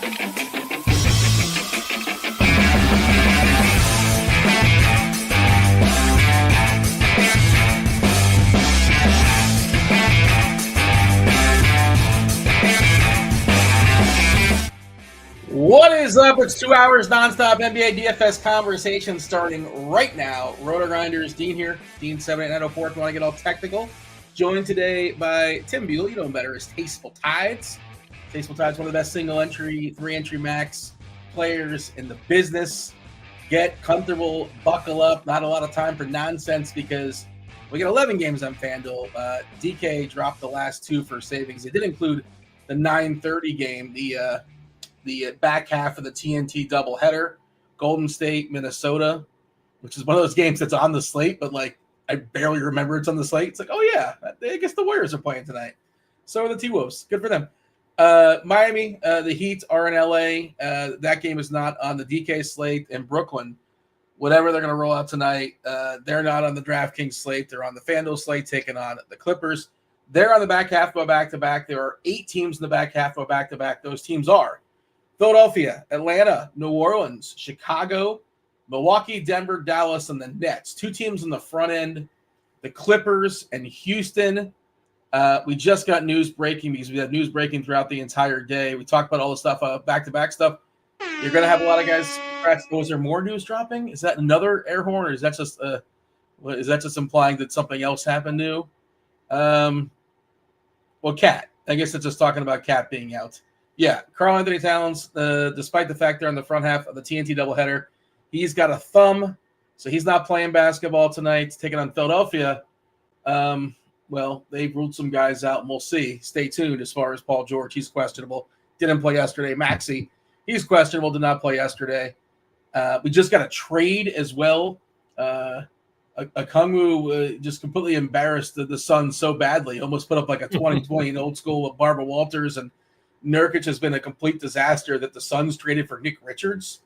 What is up? It's 2 hours nonstop NBA DFS conversation starting right now. RotoGrinders, Dean here. Dean 78904 if you want to get all technical. Joined today by Tim Buell. You know him better as Tasteful Tides. Tasteful Tides, one of the best single entry, 3-entry max players in the business. Get comfortable, buckle up. Not a lot of time for nonsense because we get 11 games on FanDuel. DK dropped the last 2 for savings. It did include the 9:30 game, the back half of the TNT doubleheader, Golden State, Minnesota, which is one of those games that's on the slate, but like I barely remember it's on the slate. It's like, oh yeah, I guess the Warriors are playing tonight. So are the T-Wolves. Good for them. Miami, the Heat are in LA. That game is not on the DK slate. And Brooklyn, whatever they're going to roll out tonight, they're not on the DraftKings slate. They're on the FanDuel slate, taking on the Clippers. They're on the back half of a back-to-back. There are 8 teams in the back half of a back-to-back. Those teams are Philadelphia, Atlanta, New Orleans, Chicago, Milwaukee, Denver, Dallas, and the Nets. 2 teams on the front end, the Clippers and Houston. We just got news breaking because we had news breaking throughout the entire day. We talked about all the stuff, back-to-back stuff. You're going to have a lot of guys scratch. Was there more news dropping? Is that another air horn, or is that just implying that something else happened new? Well, Cat. I guess it's just talking about Cat being out. Yeah, Karl Anthony Towns, despite the fact they're on the front half of the TNT doubleheader, he's got a thumb, so he's not playing basketball tonight, taking on Philadelphia. Well, they've ruled some guys out, and we'll see. Stay tuned as far as Paul George. He's questionable. Didn't play yesterday. Maxey, he's questionable. Did not play yesterday. We just got a trade as well. Okongwu just completely embarrassed the Suns so badly. Almost put up like a 2020 in old school with Barbara Walters, and Nurkic has been a complete disaster that the Suns traded for Nick Richards.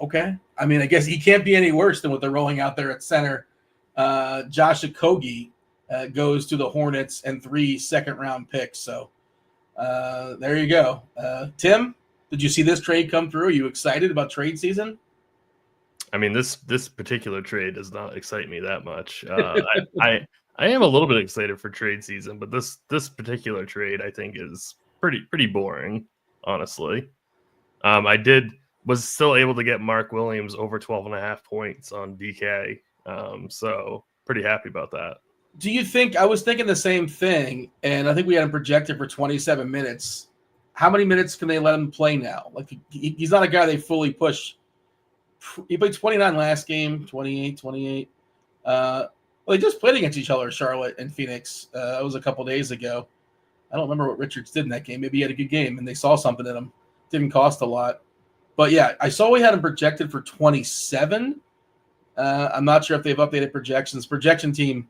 Okay. I mean, I guess he can't be any worse than what they're rolling out there at center. Josh Okogie goes to the Hornets and 3 second-round picks. So there you go. Tim, did you see this trade come through? Are you excited about trade season? I mean, this particular trade does not excite me that much. I am a little bit excited for trade season, but this particular trade I think is pretty boring, honestly. I was still able to get Mark Williams over 12.5 points on DK. So pretty happy about that. Do you think, I was thinking the same thing, and I think we had him projected for 27 minutes. How many minutes can they let him play now? Like, he's not a guy they fully push. He played 29 last game, 28. Well, they just played against each other, Charlotte and Phoenix. That was a couple days ago. I don't remember what Richards did in that game. Maybe he had a good game, and they saw something in him. Didn't cost a lot. But, yeah, I saw we had him projected for 27. I'm not sure if they've updated projections. Projection team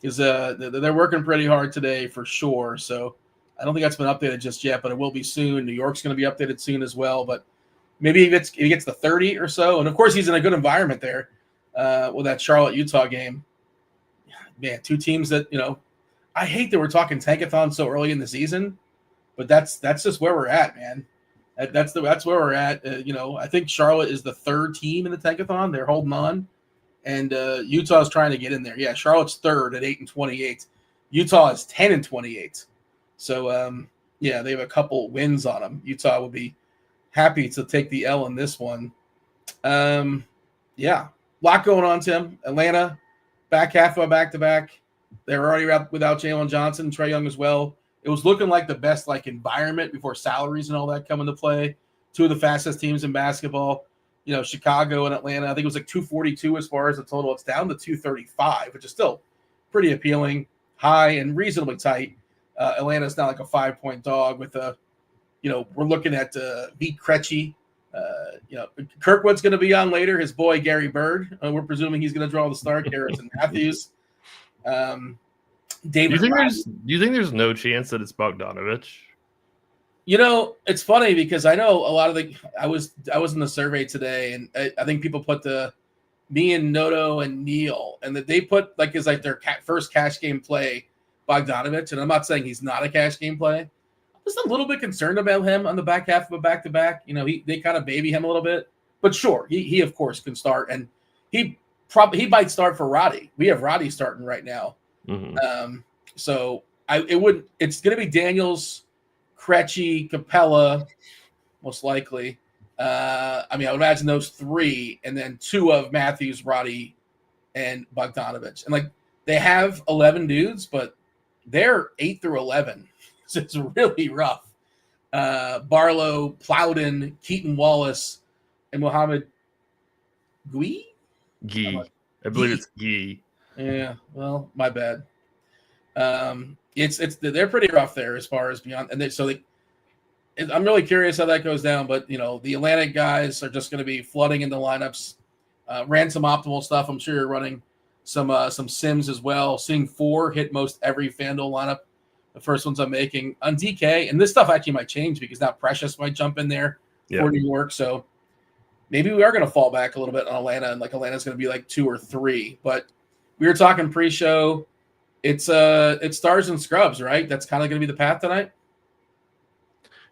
is they're working pretty hard today for sure. So I don't think that's been updated just yet, but it will be soon. New York's going to be updated soon as well. But maybe he gets to 30 or so. And, of course, he's in a good environment there with that Charlotte-Utah game. Man, 2 teams that, I hate that we're talking tankathon so early in the season, but that's just where we're at, man. That's where we're at. I think Charlotte is the 3rd team in the tankathon. They're holding on, and Utah's trying to get in there. Yeah, Charlotte's 3rd at 8-28. Utah is 10-28. So yeah, they have a couple wins on them. Utah would be happy to take the L in this one. Yeah, a lot going on, Tim. Atlanta, back half of a back-to-back. They're already without Jalen Johnson, Trae Young as well. It was looking like the best environment before salaries and all that come into play. 2 of the fastest teams in basketball, Chicago and Atlanta. I think it was like 242 as far as the total. It's down to 235, which is still pretty appealing, high and reasonably tight. Atlanta's now like a 5-point dog with we're looking at Pete Krejci. Kirkwood's going to be on later. His boy Gary Bird. We're presuming he's going to draw the start. Harrison Matthews. David. Do you think there's no chance that it's Bogdanovich? It's funny because I know a lot of I was in the survey today, and I think people put me and Noto and Neil, and that they put their first cash game play Bogdanovich, and I'm not saying he's not a cash game play. just a little bit concerned about him on the back half of a back-to-back. You know, they kind of baby him a little bit. But sure, he of course can start, and he might start for Roddy. We have Roddy starting right now. Mm-hmm. So it's going to be Daniels, Krejci, Capella, most likely. I would imagine those three, and then two of Matthews, Roddy, and Bogdanovich. And like they have 11 dudes, but they're 8 through 11, so it's really rough. Barlow, Plowden, Keaton Wallace, and Mohammed Gui. I believe it's Gee. Yeah, well, my bad. They're pretty rough there as far as beyond, and I'm really curious how that goes down. But you know, the Atlantic guys are just going to be flooding into lineups. Ran some optimal stuff. I'm sure you're running some sims as well. Seeing 4 hit most every FanDuel lineup. The first ones I'm making on DK, and this stuff actually might change because now Precious might jump in there for New York. So maybe we are going to fall back a little bit on Atlanta, and like Atlanta's going to be like 2 or 3. But we were talking pre-show. It's stars and scrubs, right? That's kind of going to be the path tonight.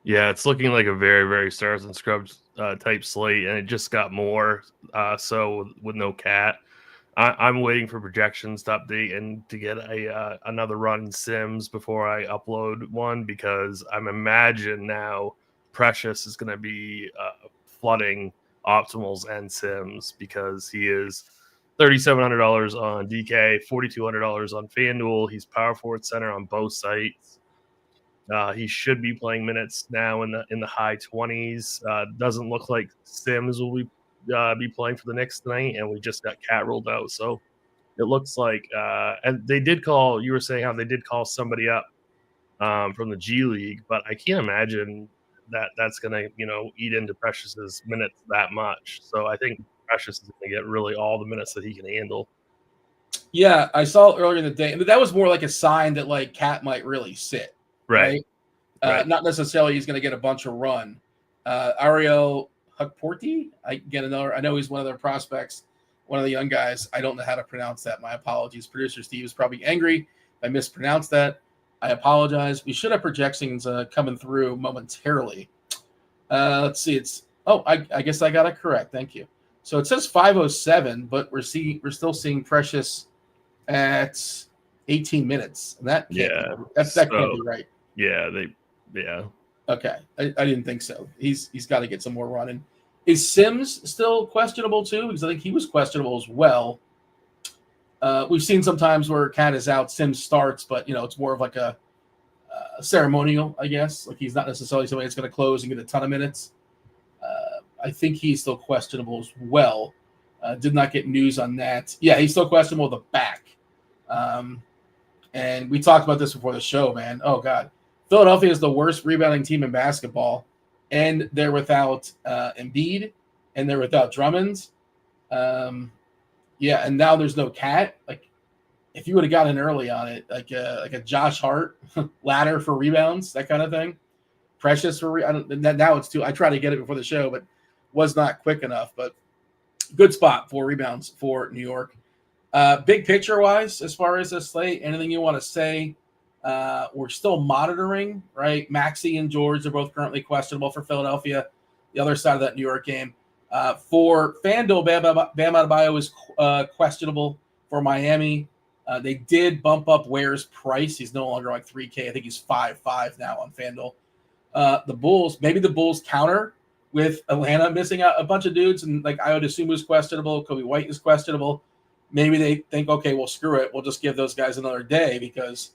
Yeah, it's looking like a very, very stars and scrubs type slate, and it just got more. So with no cat, I'm waiting for projections to update and to get another run in Sims before I upload one, because I'm imagine now Precious is going to be flooding optimals and Sims, because he is $3,700 on DK, $4,200 on FanDuel. He's power forward center on both sites. He should be playing minutes now in the high 20s. Doesn't look like Sims will be playing for the Knicks tonight, and we just got Cat rolled out. So it looks like, and they did call. You were saying how they did call somebody up from the G League, but I can't imagine that's going to eat into Precious's minutes that much. So I think Precious is going to get really all the minutes that he can handle. Yeah, I saw earlier in the day, and that was more like a sign that like Cat might really sit. Right. Not necessarily he's going to get a bunch of run. Ariel Hukporti, I know he's one of their prospects, one of the young guys. I don't know how to pronounce that. My apologies. Producer Steve is probably angry if I mispronounced that. I apologize. We should have projections coming through momentarily. Let's see. I guess I got it correct. Thank you. So it says 5:07, but we're still seeing Precious at 18 minutes. And that can't be right. Yeah, Okay, I didn't think so. He's got to get some more running. Is Sims still questionable too? Because I think he was questionable as well. We've seen sometimes where Cat is out, Sims starts, but it's more of like a ceremonial, I guess. Like he's not necessarily somebody that's going to close and get a ton of minutes. I think he's still questionable as well. Did not get news on that. Yeah, he's still questionable with the back. And we talked about this before the show, man. Oh, God. Philadelphia is the worst rebounding team in basketball, and they're without Embiid, and they're without Drummond. And now there's no Cat. Like, if you would have gotten early on it, like a Josh Hart ladder for rebounds, that kind of thing. Precious for now it's too. I tried to get it before the show, but was not quick enough. But good spot for rebounds for New York. Big picture wise, as far as this slate, anything you want to say? We're still monitoring, right? Maxey and George are both currently questionable for Philadelphia. The other side of that New York game. For FanDuel, Bam Adebayo is questionable for Miami. They did bump up Ware's price. He's no longer like 3K. I think he's 5.5 now on FanDuel. The Bulls counter with Atlanta missing out a bunch of dudes, and like I would assume is questionable. Kobe White is questionable. Maybe they think, okay, well, screw it. We'll just give those guys another day because,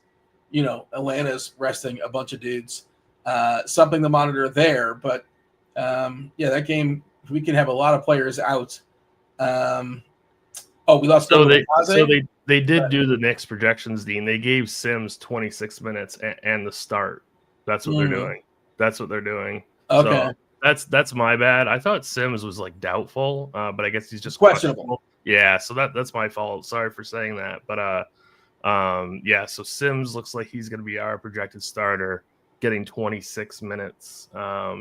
Atlanta's resting a bunch of dudes. Something to monitor there. But, that game, we can have a lot of players out. We lost. So they did do the Knicks projections, Dean. They gave Sims 26 minutes and the start. That's what they're doing. That's what they're doing. Okay. So that's my bad. I thought Sims was like doubtful, but I guess he's just questionable. Yeah, so that's my fault. Sorry for saying that. But so Sims looks like he's going to be our projected starter, getting 26 minutes.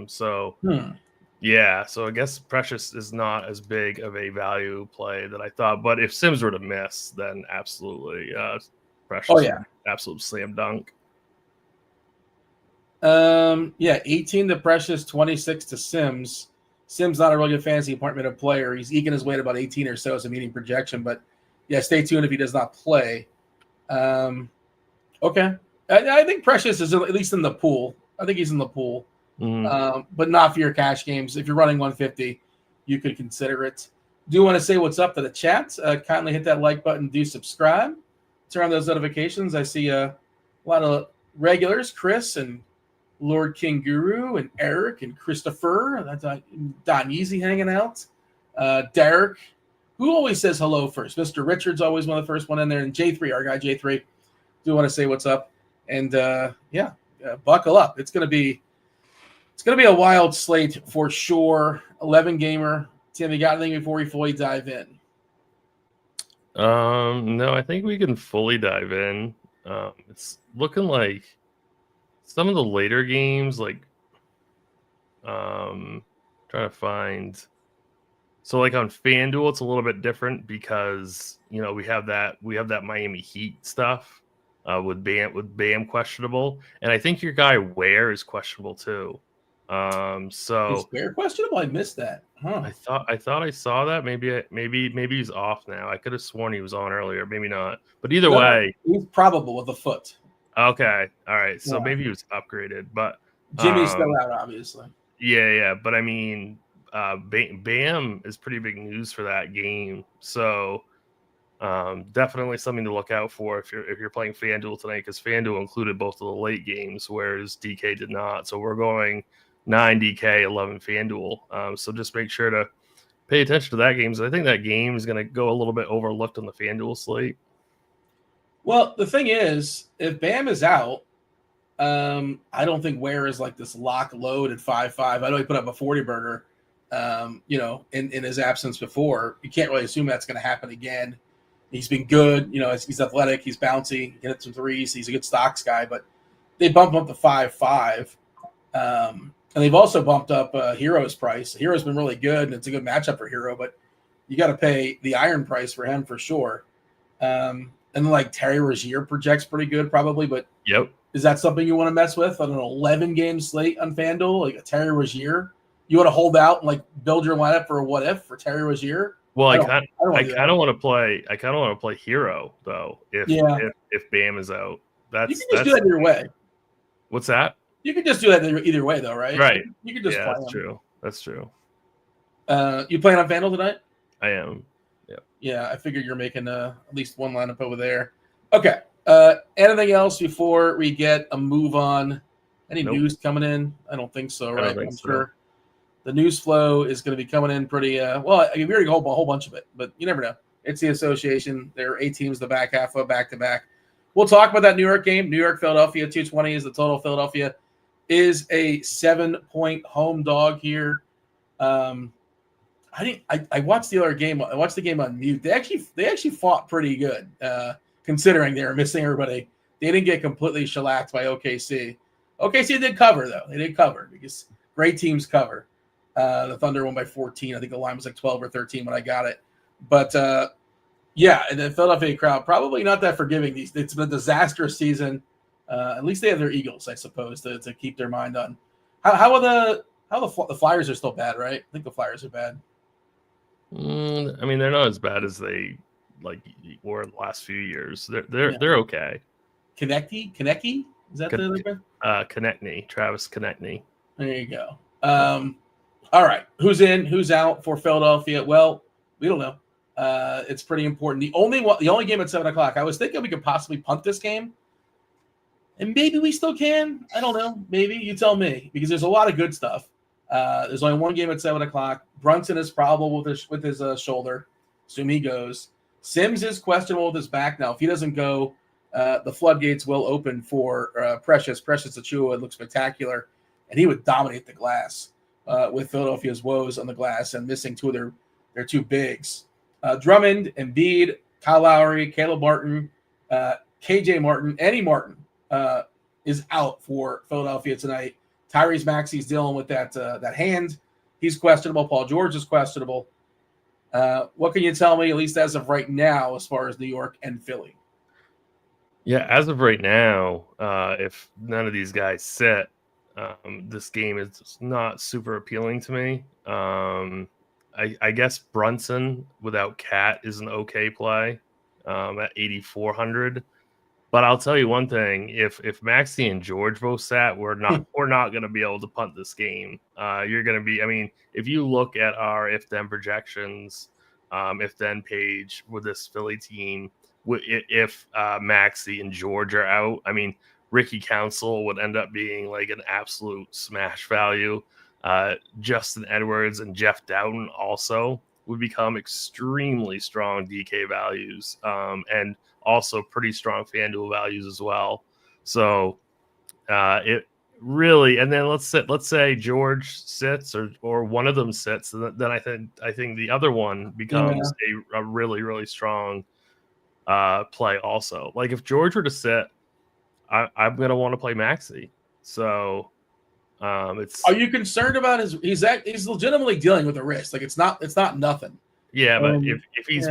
So I guess Precious is not as big of a value play that I thought. But if Sims were to miss, then absolutely Precious, absolute slam dunk. Yeah, 18 to Precious, 26 to Sims. Sims not a really good fantasy department of player. He's eking his way to about 18 or so as a median projection. But yeah, stay tuned if he does not play. Okay. I think Precious is at least in the pool. I think he's in the pool. But not for your cash games. If you're running 150, you could consider it. Do want to say what's up to the chat. Kindly hit that like button. Do subscribe. Turn on those notifications. I see a lot of regulars, Chris and Lord King Guru and Eric and Christopher. That's Don Easy hanging out. Derek, who always says hello first. Mr. Richard's always one of the first one in there. And J3, our guy J3. Do want to say what's up. And buckle up. It's gonna be a wild slate for sure. 11 gamer. Tim, you got anything before we fully dive in? No, I think we can fully dive in. It's looking like some of the later games, like trying to find. So like on FanDuel, it's a little bit different because we have that Miami Heat stuff with Bam questionable, and I think your guy Ware is questionable too. So is Ware questionable? I missed that. Huh. I thought I saw that. Maybe he's off now. I could have sworn he was on earlier. Maybe not. But either way, he's probable with a foot. Okay. All right. So maybe he was upgraded, but Jimmy's still out, obviously. Yeah. But I mean, Bam is pretty big news for that game. So definitely something to look out for if you're playing FanDuel tonight, because FanDuel included both of the late games, whereas DK did not. So we're going 9 DK, 11 FanDuel. So just make sure to pay attention to that game. So I think that game is going to go a little bit overlooked on the FanDuel slate. Well, the thing is, if Bam is out, I don't think Ware is like this lock load at 5.5. I know he put up a 40-burger, in his absence before. You can't really assume that's going to happen again. He's been good. He's athletic. He's bouncy. He can hit some threes. He's a good stocks guy. But they bumped him up to 5.5. And they've also bumped up Hero's price. Hero's been really good, and it's a good matchup for Hero. But you got to pay the iron price for him for sure. And like Terry Rozier projects pretty good, probably. But yep, is that something you want to mess with on an 11-game slate on FanDuel, like a Terry Rozier? You want to hold out and like build your lineup for a what if for Terry Rozier? Well, I kind of want to play. I kind of want to play Hero though. If Bam is out, you can just do that either way. What's that? You can just do that either way, though, right? Right. You can just play that's true. That's true. You playing on FanDuel tonight? I am. Yeah, I figured you're making at least one lineup over there. Okay. Anything else before we get a move on? Any news coming in? I don't think so, right? I'm sure the news flow is going to be coming in pretty well. We already got a whole bunch of it, but you never know. It's the association. There are 8 teams the back half of back-to-back. We'll talk about that New York game. New York, Philadelphia, 220 is the total. Philadelphia is a 7-point home dog here. I watched the other game. I watched the game on mute. They actually fought pretty good, considering they were missing everybody. They didn't get completely shellacked by OKC. OKC did cover though. They did cover because great teams cover. The Thunder won by 14. I think the line was like 12 or 13 when I got it. But and the Philadelphia crowd probably not that forgiving. It's been a disastrous season. At least they have their Eagles, I suppose, to keep their mind on. How the Flyers are still bad, right? I think the Flyers are bad. I mean, they're not as bad as they were in the last few years. They're okay. Konechny? Is that the other guy? Konechny, Travis Konechny. There you go. All right, who's in? Who's out for Philadelphia? Well, we don't know. It's pretty important. The only game at 7:00. I was thinking we could possibly punt this game, and maybe we still can. I don't know. Maybe you tell me, because there's a lot of good stuff. There's only one game at 7:00. Brunson is probable with his shoulder. Assume he goes. Sims is questionable with his back now. If he doesn't go, the floodgates will open for Precious. Precious Achiuwa would look spectacular, and he would dominate the glass with Philadelphia's woes on the glass and missing 2 of their 2 bigs. Drummond, Embiid, Kyle Lowry, Caleb Martin, KJ Martin, Eddie Martin is out for Philadelphia tonight. Tyrese Maxey's dealing with that hand. He's questionable. Paul George is questionable. What can you tell me, at least as of right now, as far as New York and Philly? Yeah, as of right now, if none of these guys sit, This game is not super appealing to me. I guess Brunson without Cat is an okay play at 8,400. But I'll tell you one thing: if Maxey and George both sat, we're not going to be able to punt this game. You're going to be. I mean, if you look at our if then projections, if then page with this Philly team, if Maxey and George are out, I mean, Ricky Council would end up being like an absolute smash value. Justin Edwards and Jeff Dowden also would become extremely strong DK values, and also pretty strong FanDuel values as well. So it really, and then let's say George sits or one of them sits, then I think the other one becomes a really, really strong play also. Like if George were to sit, I'm gonna want to play Maxey. So it's. Are you concerned about he's legitimately dealing with a wrist? Like it's not nothing. Yeah, but if he's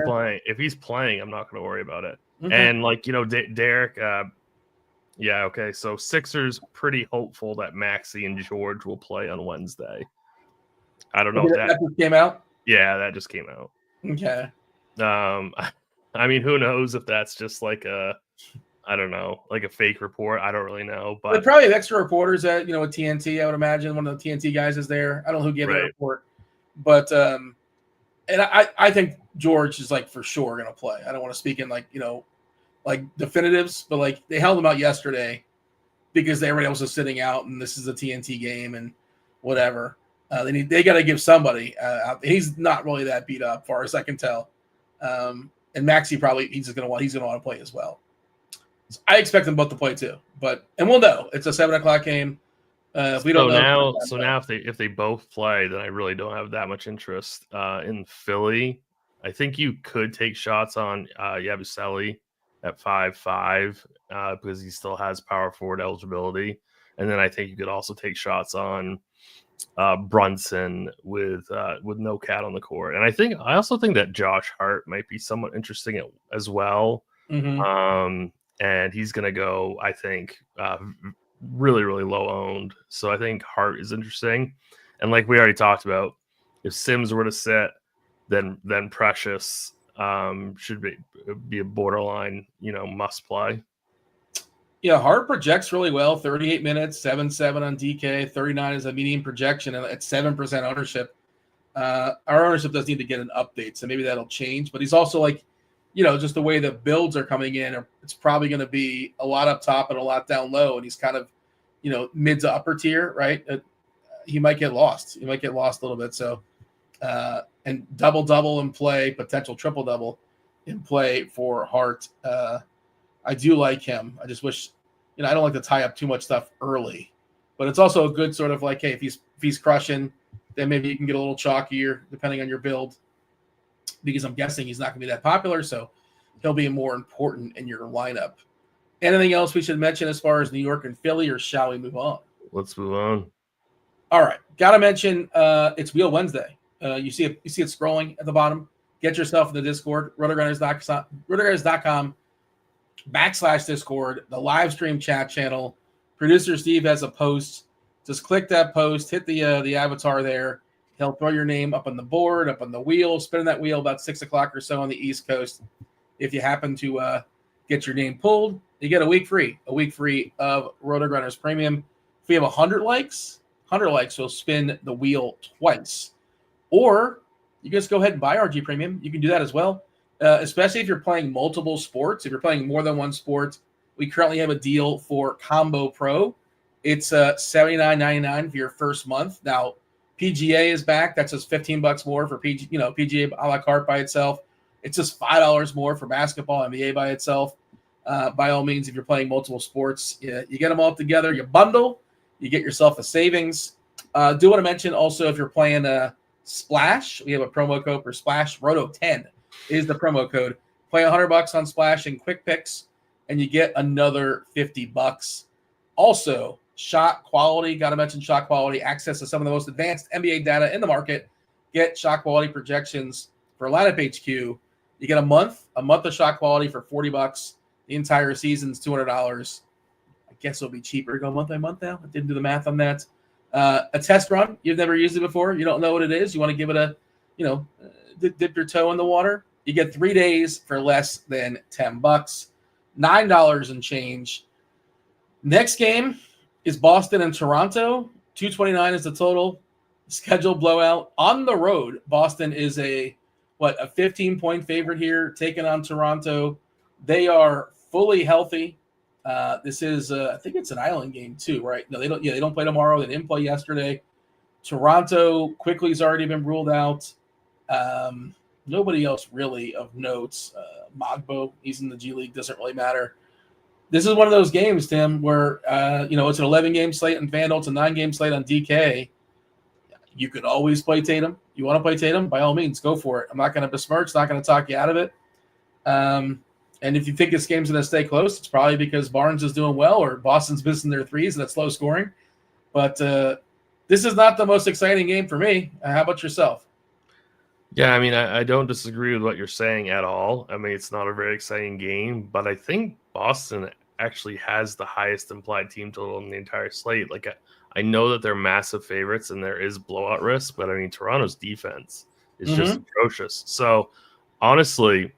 playing, I'm not going to worry about it. Okay. And like Derek, yeah, okay. So Sixers pretty hopeful that Maxey and George will play on Wednesday. I don't know if that just came out. Yeah, that just came out. Okay. I mean, who knows if that's just like I don't know, like a fake report. I don't really know, but they probably have extra reporters at with TNT. I would imagine one of the TNT guys is there. I don't know who gave that report, but and I think George is like for sure going to play. I don't want to speak in like definitives, but like they held him out yesterday because everybody else was sitting out, and this is a TNT game and whatever. They got to give somebody out. He's not really that beat up, far as I can tell. And Maxey probably he's going to want to play as well. So I expect them both to play too, and we'll know it's a 7:00 game. If we don't know. So now if they both play, then I really don't have that much interest in Philly. I think you could take shots on Yabusele at 5.5 because he still has power forward eligibility, and then I think you could also take shots on Brunson with no Cat on the court. And I also think that Josh Hart might be somewhat interesting as well. Mm-hmm. And he's going to go, I think, really, really low owned. So I think Hart is interesting. And like we already talked about, if Sims were to sit, then Precious should be a borderline, must play. Yeah, Hart projects really well. 38 minutes, 7.7 on DK, 39 is a median projection, and at 7% ownership. Our ownership does need to get an update, so maybe that'll change. But he's also like, just the way the builds are coming in, it's probably going to be a lot up top and a lot down low, and he's kind of, mid to upper tier, right? He might get lost. He might get lost a little bit. So, and double in play, potential triple-double in play for Hart. I do like him. I just wish, I don't like to tie up too much stuff early, but it's also a good sort of like, hey, if he's crushing, then maybe you can get a little chalkier depending on your build, because I'm guessing he's not going to be that popular, so he'll be more important in your lineup. Anything else we should mention as far as New York and Philly, or shall we move on? Let's move on. All right, got to mention it's Wheel Wednesday. You see it scrolling at the bottom. Get yourself in the Discord, RotoGrinders.com/Discord, the live stream chat channel. Producer Steve has a post. Just click that post, hit the avatar there. He'll throw your name up on the board, up on the wheel, spinning that wheel about 6 o'clock or so on the East Coast. If you happen to get your name pulled, you get a week free of RotoGrinders Premium. If we have 100 likes, we'll spin the wheel twice. Or you can just go ahead and buy RG Premium. You can do that as well, especially if you're playing multiple sports. If you're playing more than one sport, we currently have a deal for Combo Pro. It's $79.99 for your first month. Now, PGA is back. That's just $15 more for PGA a la carte by itself. It's just $5 more for basketball, NBA by itself. By all means, if you're playing multiple sports, you get them all together. You bundle, you get yourself a savings. Do want to mention also, if you're playing Splash, we have a promo code for Splash. Roto10 is the promo code. Play $100 on Splash and Quick Picks, and you get another $50. Also, shot quality, got to mention shot quality, access to some of the most advanced NBA data in the market. Get shot quality projections for Lineup HQ. You get a month of shot quality for $40. The entire season's $200. I guess it'll be cheaper to go month by month now. I didn't do the math on that. A test run. You've never used it before. You don't know what it is. You want to give it a, dip your toe in the water. You get 3 days for less than $10, $9 and change. Next game is Boston and Toronto. 229 is the total. Schedule blowout on the road. Boston is a 15-point favorite here, taking on Toronto. They are fully healthy. This is, I think it's an island game too, right? No, they don't. Yeah, they don't play tomorrow. They didn't play yesterday. Toronto quickly has already been ruled out. Nobody else really of notes. Mogbo, he's in the G League. Doesn't really matter. This is one of those games, Tim, where it's an 11-game slate on FanDuel. It's a 9-game slate on DK. You could always play Tatum. You want to play Tatum? By all means, go for it. I'm not going to besmirch. Not going to talk you out of it. And if you think this game's going to stay close, it's probably because Barnes is doing well or Boston's missing their threes and it's low scoring. But this is not the most exciting game for me. How about yourself? Yeah, I mean, I don't disagree with what you're saying at all. I mean, it's not a very exciting game, but I think Boston actually has the highest implied team total in the entire slate. Like, I know that they're massive favorites and there is blowout risk, but I mean, Toronto's defense is just atrocious. So, honestly,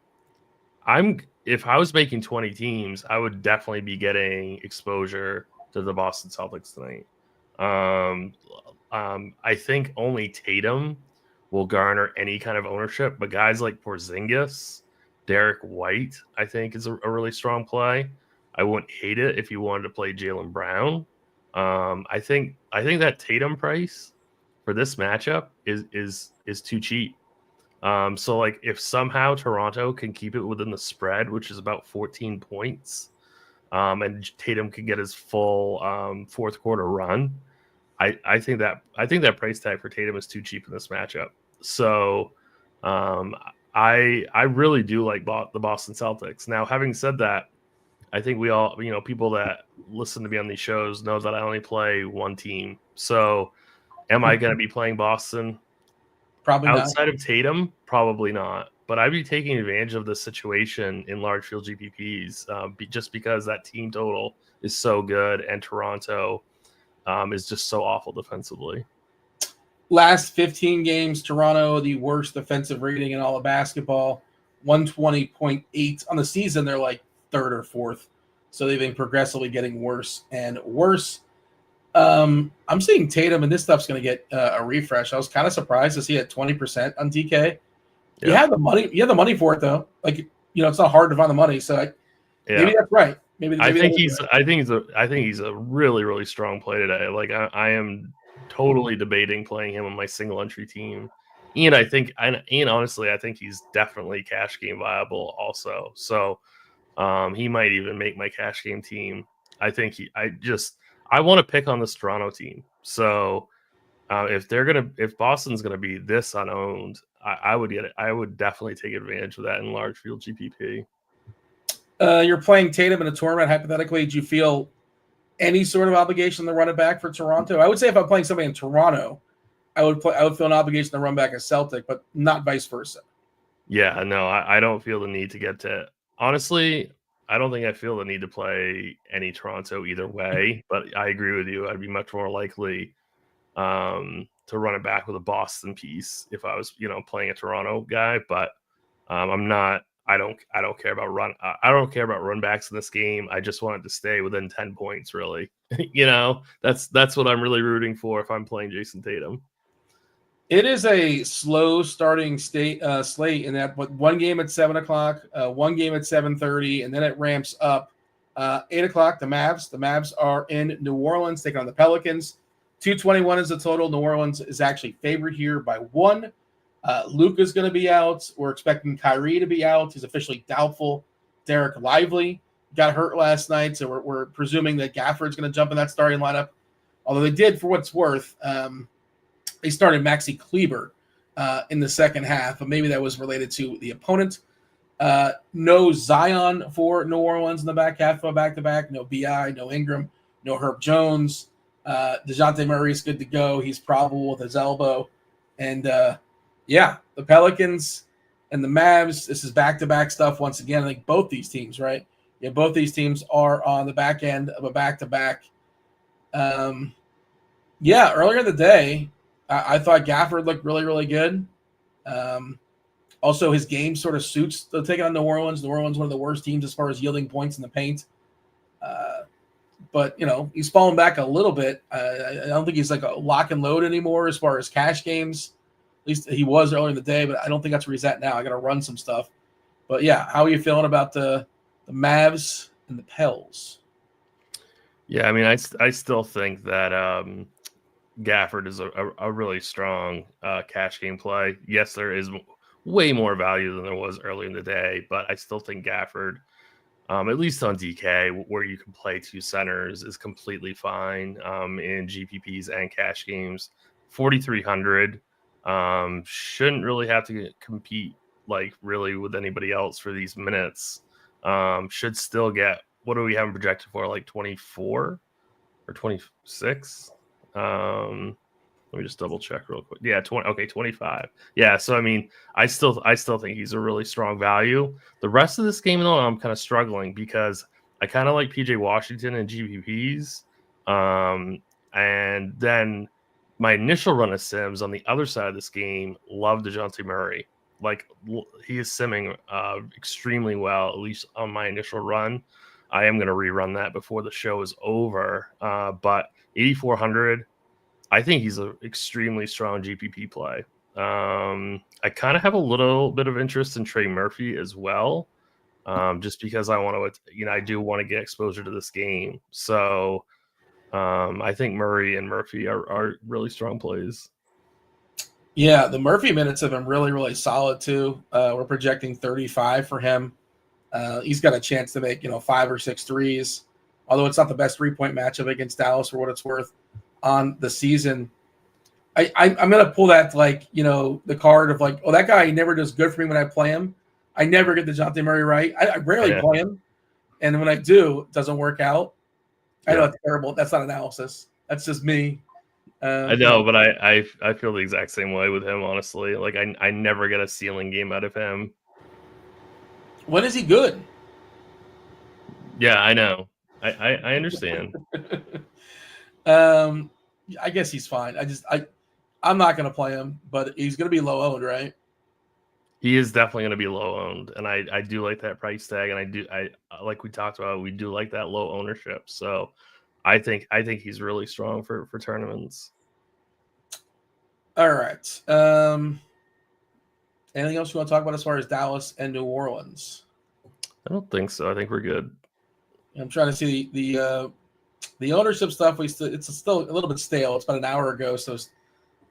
if I was making 20 teams, I would definitely be getting exposure to the Boston Celtics tonight. I think only Tatum will garner any kind of ownership, but guys like Porzingis, Derek White, I think is a really strong play. I wouldn't hate it if you wanted to play Jaylen Brown. I think that Tatum price for this matchup is too cheap. So like if somehow Toronto can keep it within the spread, which is about 14 points, and Tatum can get his full fourth quarter run, I think that price tag for Tatum is too cheap in this matchup. So I really do like the Boston Celtics. Now, having said that, I think we all, people that listen to me on these shows know that I only play one team. So am I going to be playing Boston? Probably outside not. of Tatum, probably not. But I'd be taking advantage of this situation in large field GPPs just because that team total is so good and Toronto is just so awful defensively. Last 15 games, Toronto, the worst defensive rating in all of basketball, 120.8. On the season, they're like third or fourth. So they've been progressively getting worse and worse. I'm seeing Tatum, and this stuff's going to get a refresh. I was kind of surprised to see it at 20% on DK. Yeah. You have the money. You have the money for it, though. Like, it's not hard to find the money. So maybe that's right. Maybe I think he's a really, really strong play today. Like I am totally debating playing him on my single entry team. And honestly, I think he's definitely cash game viable also. So he might even make my cash game team. I want to pick on this Toronto team. So if Boston's gonna be this unowned, I would get it. I would definitely take advantage of that in large field GPP. You're playing Tatum in a tournament. Hypothetically, do you feel any sort of obligation to run it back for Toronto? I would say if I'm playing somebody in Toronto, I would feel an obligation to run back a Celtic, but not vice versa. Yeah, no, I don't feel the need to get to. Honestly, I don't think I feel the need to play any Toronto either way, but I agree with you. I'd be much more likely to run it back with a Boston piece if I was, playing a Toronto guy. But I'm not. I don't care about I don't care about run backs in this game. I just want it to stay within 10 points. Really, that's what I'm really rooting for if I'm playing Jason Tatum. It is a slow starting slate in that, but one game at 7:00, one game at 7:30, and then it ramps up. 8:00, the Mavs. The Mavs are in New Orleans taking on the Pelicans. 221 is the total. New Orleans is actually favored here by 1. Luka's going to be out. We're expecting Kyrie to be out. He's officially doubtful. Derek Lively got hurt last night, so we're presuming that Gafford's going to jump in that starting lineup. Although they did, for what's worth, they started Maxi Kleber in the second half, but maybe that was related to the opponent. No Zion for New Orleans in the back half of a back-to-back. No B.I., no Ingram, no Herb Jones. DeJounte Murray is good to go. He's probable with his elbow. And, the Pelicans and the Mavs, this is back-to-back stuff once again. I think both these teams, right? Yeah, both these teams are on the back end of a back-to-back. Yeah, earlier in the day, I thought Gafford looked really, really good. Also, his game sort of suits the taking on New Orleans. New Orleans, one of the worst teams as far as yielding points in the paint. But, he's fallen back a little bit. I don't think he's like a lock and load anymore as far as cash games. At least he was earlier in the day, but I don't think that's where he's at now. I got to run some stuff. But, yeah, how are you feeling about the Mavs and the Pels? Yeah, I mean, I still think that Gafford is a really strong cash game play. Yes, there is way more value than there was earlier in the day, but I still think Gafford, at least on DK, where you can play two centers, is completely fine in GPPs and cash games. 4,300 shouldn't really have to compete like really with anybody else for these minutes. Should still get, what do we have projected for, like 24 or 26? Let me just double check real quick. Yeah, 25. Yeah, so I mean, I still think he's a really strong value. The rest of this game, though, I'm kind of struggling because I kind of like PJ Washington and GPPs. And then my initial run of sims on the other side of this game, love DeJounte Murray. Like, he is simming extremely well, at least on my initial run. I am going to rerun that before the show is over. But 8,400, I think he's an extremely strong GPP play. I kind of have a little bit of interest in Trey Murphy as well, just because I want to, I do want to get exposure to this game. So I think Murray and Murphy are really strong plays. Yeah, the Murphy minutes have been really, really solid too. We're projecting 35 for him. He's got a chance to make 5 or 6 threes, although it's not the best 3-point matchup against Dallas for what it's worth on the season. I'm gonna pull that the card of like, oh, that guy never does good for me when I play him. I never get DeJounte Murray right. I rarely play him, and when I do, it doesn't work out. I know it's terrible. That's not analysis. That's just me. I know, but I feel the exact same way with him, honestly. Like, I never get a ceiling game out of him. When is he good? Yeah, I know. I understand. I guess he's fine. I'm not going to play him, but he's going to be low owned, right? He is definitely going to be low owned, and I do like that price tag, and I like we talked about, we do like that low ownership. So I think he's really strong for tournaments. All right. Anything else you want to talk about as far as Dallas and New Orleans? I don't think so. I think we're good. I'm trying to see the ownership stuff. It's still a little bit stale. It's about an hour ago, so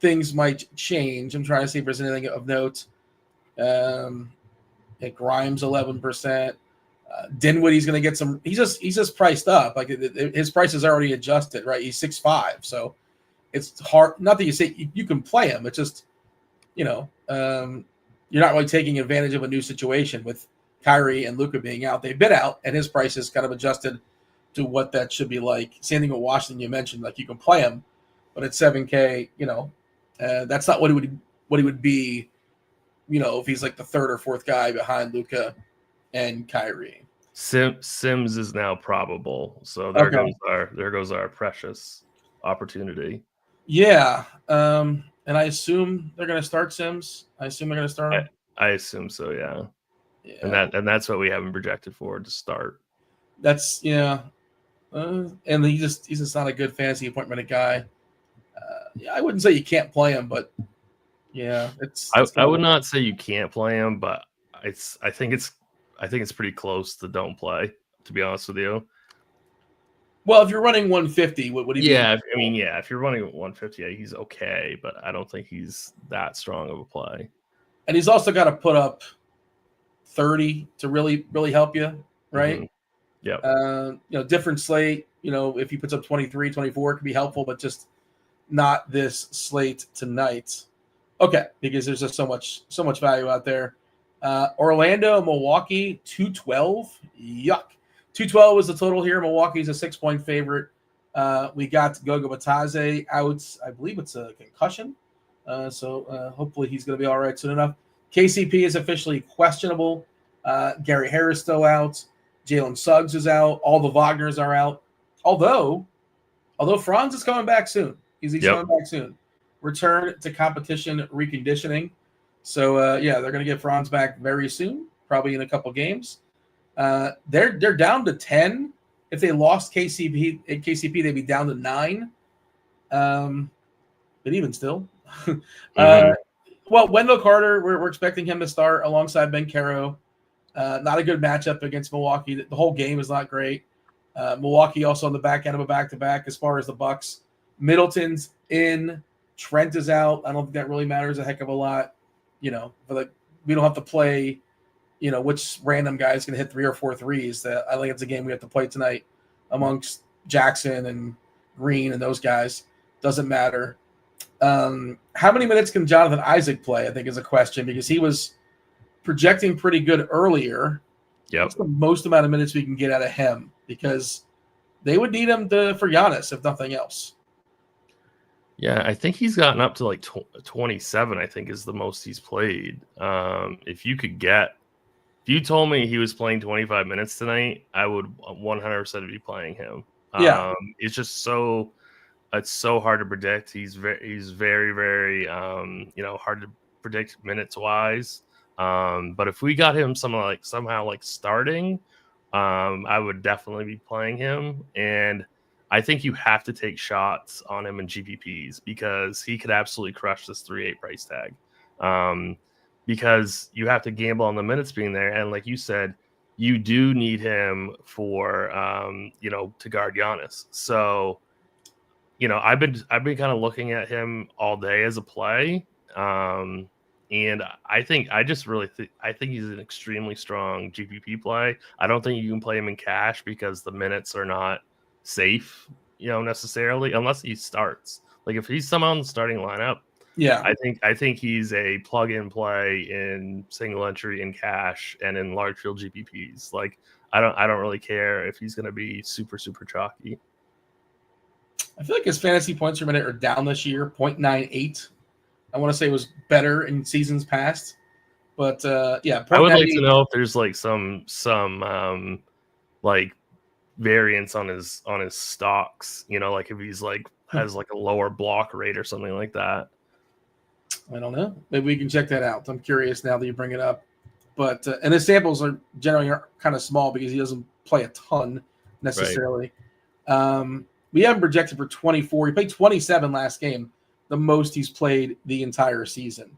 things might change. I'm trying to see if there's anything of note. Grimes 11%. Dinwiddie's going to get some. He's just priced up. Like his price is already adjusted, right? He's 6'5", so it's hard. Not that you say you can play him. It's just you're not really taking advantage of a new situation with Kyrie and Luka being out. They've been out, and his price is kind of adjusted to what that should be like. Same thing with Washington. You mentioned like you can play him, but at $7K, that's not what he would be. If he's like the third or fourth guy behind Luka and Kyrie. Sims is now probable, so there goes our precious opportunity. Yeah, and I assume they're going to start Sims. I assume they're going to start him. I assume so, yeah. And that's what we have him projected for to start. That's and he's just not a good fantasy appointment guy. I wouldn't say you can't play him, but yeah, I would not say you can't play him, but I think it's pretty close to don't play, to be honest with you. Well, if you're running 150, what would he be? Yeah, I mean, yeah, if you're running 150, he's okay, but I don't think he's that strong of a play. And he's also got to put up 30 to really, really help you, right? Mm-hmm. Yeah. Different slate. If he puts up 23, 24, it could be helpful, but just not this slate tonight. Okay, because there's just so much value out there. Orlando, Milwaukee, 212. Yuck. 212 was the total here. Milwaukee's a 6-point favorite. We got Goga Batadze out. I believe it's a concussion. So hopefully he's going to be all right soon enough. KCP is officially questionable. Gary Harris still out. Jalen Suggs is out. All the Wagners are out. Although Franz is coming back soon. He's coming back soon. Return to competition reconditioning. So, they're going to get Franz back very soon, probably in a couple games. They're down to 10. If they lost KCP, they'd be down to 9. But even still. Well, Wendell Carter, we're expecting him to start alongside Ben Caro. Not a good matchup against Milwaukee. The whole game is not great. Milwaukee also on the back end of a back-to-back as far as the Bucks. Middleton's in. Trent is out. I don't think that really matters a heck of a lot. We don't have to play, which random guy is going to hit 3 or 4 threes. I think it's a game we have to play tonight amongst Jackson and Green and those guys. Doesn't matter. How many minutes can Jonathan Isaac play, I think, is a question, because he was projecting pretty good earlier. What's the most amount of minutes we can get out of him? Because they would need him for Giannis, if nothing else. Yeah, I think he's gotten up to like 27, I think, is the most he's played. If you told me he was playing 25 minutes tonight, I would 100% be playing him. It's just it's so hard to predict. He's very, very, hard to predict minutes wise. But if we got him somehow starting, I would definitely be playing him. And I think you have to take shots on him in GPPs, because he could absolutely crush this 3.8 price tag. Because you have to gamble on the minutes being there. And like you said, you do need him for, to guard Giannis. So, I've been kind of looking at him all day as a play. And I think he's an extremely strong GPP play. I don't think you can play him in cash because the minutes are not safe, necessarily, unless he starts. Like if he's somehow in the starting lineup, I think he's a plug and play in single entry in cash and in large field GPPs. Like I don't really care if he's going to be super, super chalky. I feel like his fantasy points per minute are down this year, 0.98. I want to say it was better in seasons past, but I would like to know if there's like some variance on his stocks, like if he's has like a lower block rate or something like that. I don't know. Maybe we can check that out. I'm curious now that you bring it up. But and his samples are generally kind of small because he doesn't play a ton necessarily. Right. We have him projected for 24. He played 27 last game, the most he's played the entire season.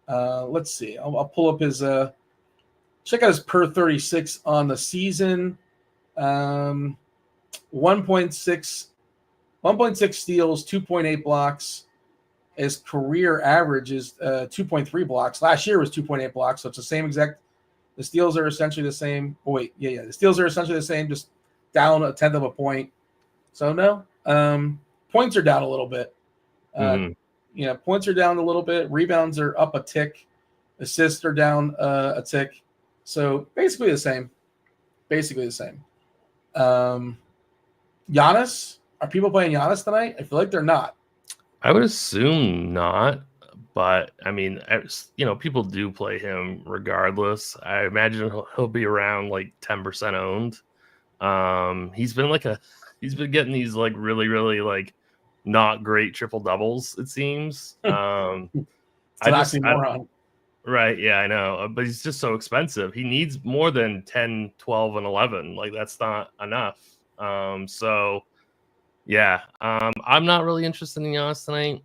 Let's see. I'll pull up his check out his per 36 on the season. 1.6 steals, 2.8 blocks. His career average is 2.3 blocks. Last year was 2.8 blocks, so it's the same exact. The steals are essentially the same. Oh, wait, yeah. The steals are essentially the same, just down a tenth of a point. So no, points are down a little bit. Points are down a little bit. Rebounds are up a tick. Assists are down a tick. So basically the same. Giannis, are people playing Giannis tonight? I feel like they're not. I would assume not, but I mean, people do play him regardless. I imagine he'll be around like 10% owned. He's been getting these like really, really like not great triple doubles, it seems. Right, yeah, I know, but he's just so expensive. He needs more than 10, 12, and 11. Like that's not enough. So yeah, I'm not really interested in Giannis tonight.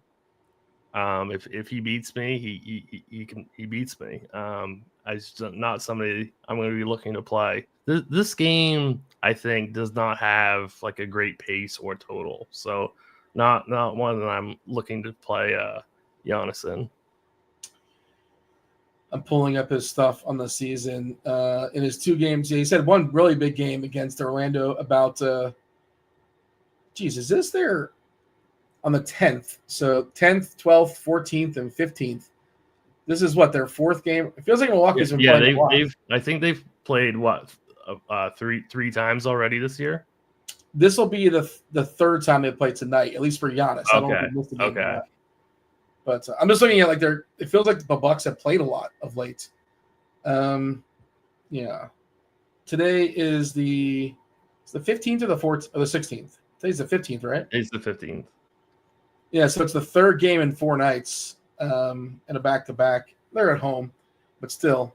If he beats me, he beats me. I just not somebody I'm going to be looking to play. This game, I think, does not have like a great pace or total, so not one that I'm looking to play Giannis in. I'm pulling up his stuff on the season. In his 2 games, he's had one really big game against Orlando about. Is this there on the 10th? So 10th, 12th, 14th, and 15th. This is what, their 4th game? It feels like Milwaukee's been playing a lot. I think they've played three times already this year. This will be the 3rd time they play tonight, at least for Giannis. I don't know if they missed a game or not. But I'm just looking at it feels like the Bucks have played a lot of late. Yeah. Today is the 15th or the 14th or the 16th. Today's the 15th, right? It's the 15th. Yeah, so it's the third game in 4 nights, and a back-to-back. They're at home, but still,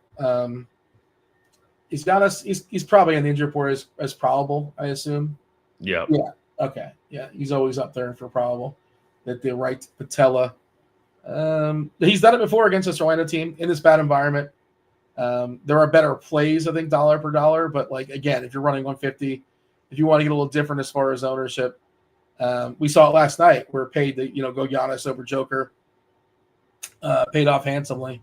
he's got us. He's probably in the injury report as probable, I assume. Yeah. Yeah. Okay. Yeah, he's always up there for probable. That the right patella. He's done it before against this Orlando team in this bad environment. There are better plays, I think, dollar per dollar. But like again, if you're running 150, if you want to get a little different as far as ownership, we saw it last night. We're paid to go Giannis over Joker. Paid off handsomely.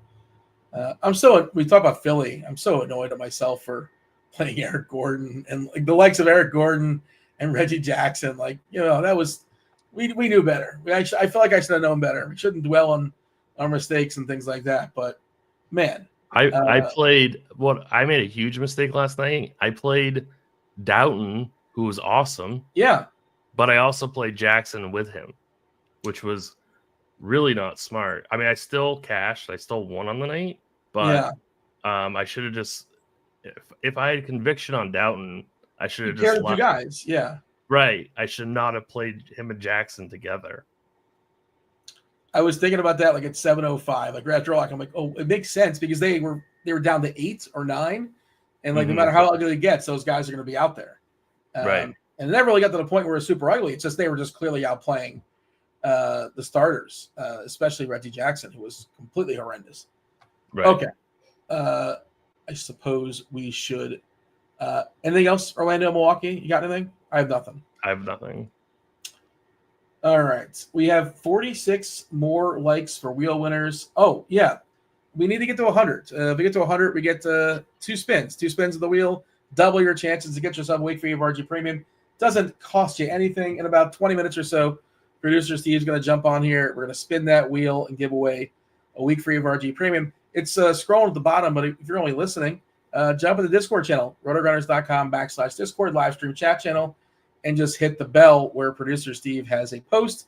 We talk about Philly. I'm so annoyed at myself for playing Eric Gordon and like the likes of Eric Gordon and Reggie Jackson. Like that was we knew better. I feel like I should have known better. We shouldn't dwell on our mistakes and things like that. But man. I made a huge mistake last night. I played Doughton, who was awesome. Yeah. But I also played Jackson with him, which was really not smart. I mean, I still cashed. I still won on the night. But I should have just if I had conviction on Doughton, I should have just left you guys. Yeah. Right. I should not have played him and Jackson together. I was thinking about that like at 7:05. Like after all, I'm like, oh, it makes sense because they were down to 8 or 9, and like no matter how ugly it gets, those guys are going to be out there. Right. And it never really got to the point where it's super ugly. It's just they were just clearly outplaying the starters, especially Reggie Jackson, who was completely horrendous. Right. Okay. I suppose we should. Anything else, Orlando, Milwaukee? You got anything? I have nothing. All right. We have 46 more likes for wheel winners. Oh, yeah. We need to get to 100. If we get to 100, we get 2 spins. 2 spins of the wheel. Double your chances to get yourself a week free of RG Premium. Doesn't cost you anything. In about 20 minutes or so, producer Steve's going to jump on here. We're going to spin that wheel and give away a week free of RG Premium. It's scrolling at the bottom, but if you're only listening, jump in the Discord channel, rotogrinders.com/Discord, live stream chat channel, and just hit the bell where producer Steve has a post.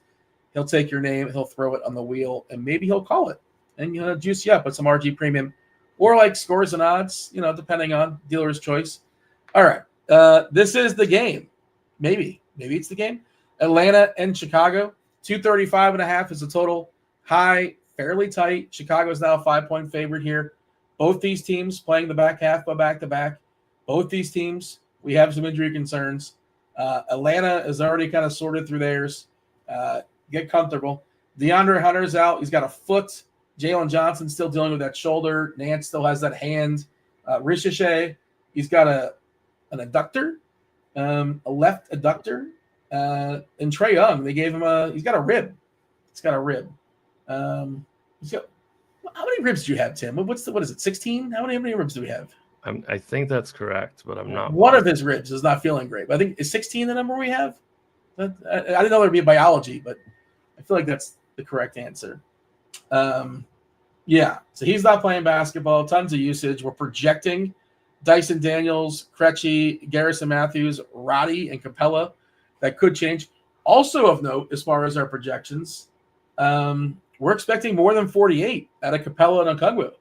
He'll take your name, he'll throw it on the wheel, and maybe he'll call it and juice you up with some RG Premium or like scores and odds, depending on dealer's choice. All right. This is the game. Maybe it's the game. Atlanta and Chicago. 235.5 is the total. High, fairly tight. Chicago is now a 5-point favorite here. Both these teams playing the back half by back-to-back. Both these teams, we have some injury concerns. Atlanta is already kind of sorted through theirs. Get comfortable. DeAndre Hunter's out. He's got a foot. Jalen Johnson's still dealing with that shoulder. Nance still has that hand. Ricochet, he's got an adductor, a left adductor. And Trae Young, they gave him he's got a rib. He's got a rib. How many ribs do you have, Tim? What is it, 16? How many ribs do we have? I think that's correct, but I'm not. One of his ribs is not feeling great. But I think is 16 the number we have? I didn't know there'd be a biology, but I feel like that's the correct answer. Yeah, so he's not playing basketball. Tons of usage. We're projecting Dyson Daniels, Krejci, Garrison Matthews, Roddy, and Capella. That could change. Also of note, as far as our projections, we're expecting more than 48 out of Capella and Okongwu.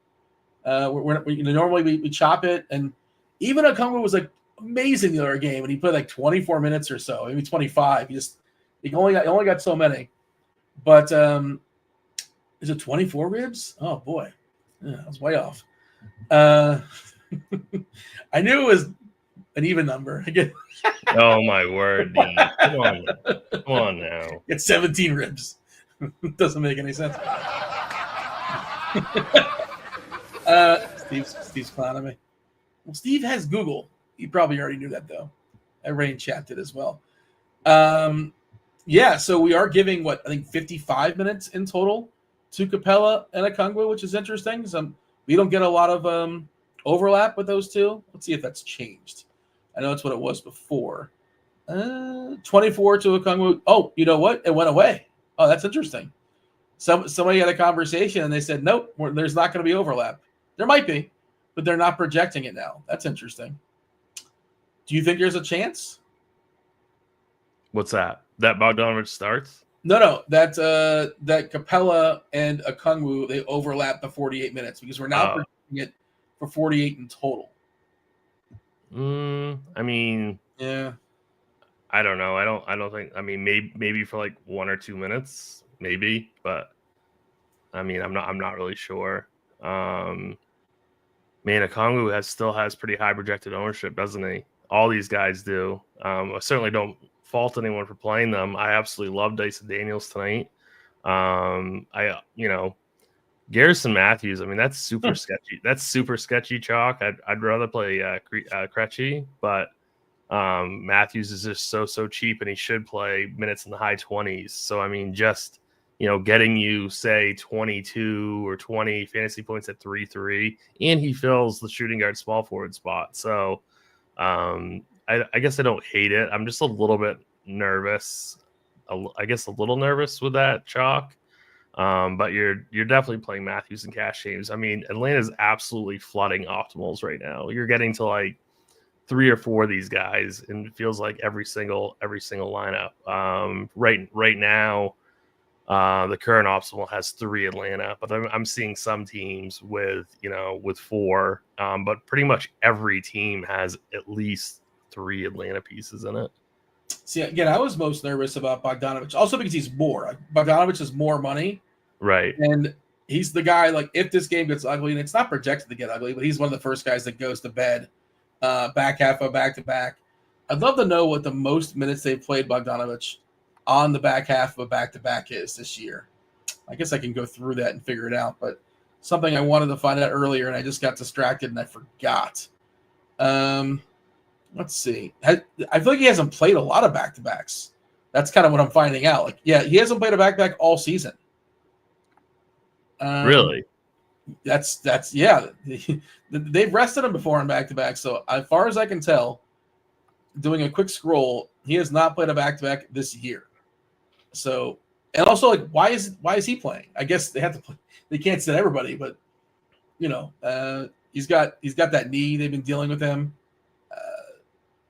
Normally we chop it, and even Okongwu was like amazing the other game, and he played like 24 minutes or so, maybe 25. He only got so many. But is it 24 ribs? Oh boy, yeah, I was way off. I knew it was an even number. Oh my word! Dude. Come on now. It's 17 ribs. Doesn't make any sense. Steve's clowning me. Well, Steve has Google. He probably already knew that though. Everybody in chat did as well. Yeah, so we are giving I think 55 minutes in total to Capella and Okongwu, which is interesting. We don't get a lot of overlap with those two. Let's see if that's changed. I know it's what it was before. 24 to Okongwu. Oh, you know what? It went away. Oh, that's interesting. Somebody had a conversation and they said, nope, there's not going to be overlap. There might be, but they're not projecting it now. That's interesting. Do you think there's a chance? What's that? That Bogdanovic starts? No. That Capella and Okongwu, they overlap the 48 minutes because we're now projecting it for 48 in total. I mean, Yeah. I don't know. I don't think. I mean, maybe for like 1 or 2 minutes, maybe. But I mean, I'm not really sure. Man, Okongwu still has pretty high projected ownership, doesn't he? All these guys do. I certainly don't fault anyone for playing them. I absolutely love Dyson Daniels tonight. Garrison Matthews. I mean, that's super sketchy. That's super sketchy chalk. I'd rather play Krejci, but Matthews is just so cheap, and he should play minutes in the high 20s. So I mean, just getting you say 22 or 20 fantasy points at 3-3, and he fills the shooting guard small forward spot. So I guess I don't hate it. I'm just a little bit nervous. I guess a little nervous with that chalk. But you're definitely playing Matthews and cash games. I mean, Atlanta's absolutely flooding optimals right now. You're getting to like 3 or 4 of these guys, and it feels like every single lineup. Right now, the current optimal has 3 Atlanta, but I'm seeing some teams with 4. But pretty much every team has at least 3 Atlanta pieces in it. See, again, I was most nervous about Bogdanovich, also because he's more. Bogdanovich is more money. Right. And he's the guy, like, if this game gets ugly, and it's not projected to get ugly, but he's one of the first guys that goes to bed back half of back-to-back. I'd love to know what the most minutes they've played Bogdanovich on the back half of a back-to-back is this year. I guess I can go through that and figure it out, but something I wanted to find out earlier, and I just got distracted and I forgot. Let's see. I feel like he hasn't played a lot of back-to-backs. That's kind of what I'm finding out. Like, yeah, he hasn't played a back-to-back all season. Really? That's yeah. They've rested him before on back-to-back. So as far as I can tell, doing a quick scroll, he has not played a back-to-back this year. So, and also, like, why is he playing? I guess they have to play. They can't sit everybody, but he's got that knee. They've been dealing with him.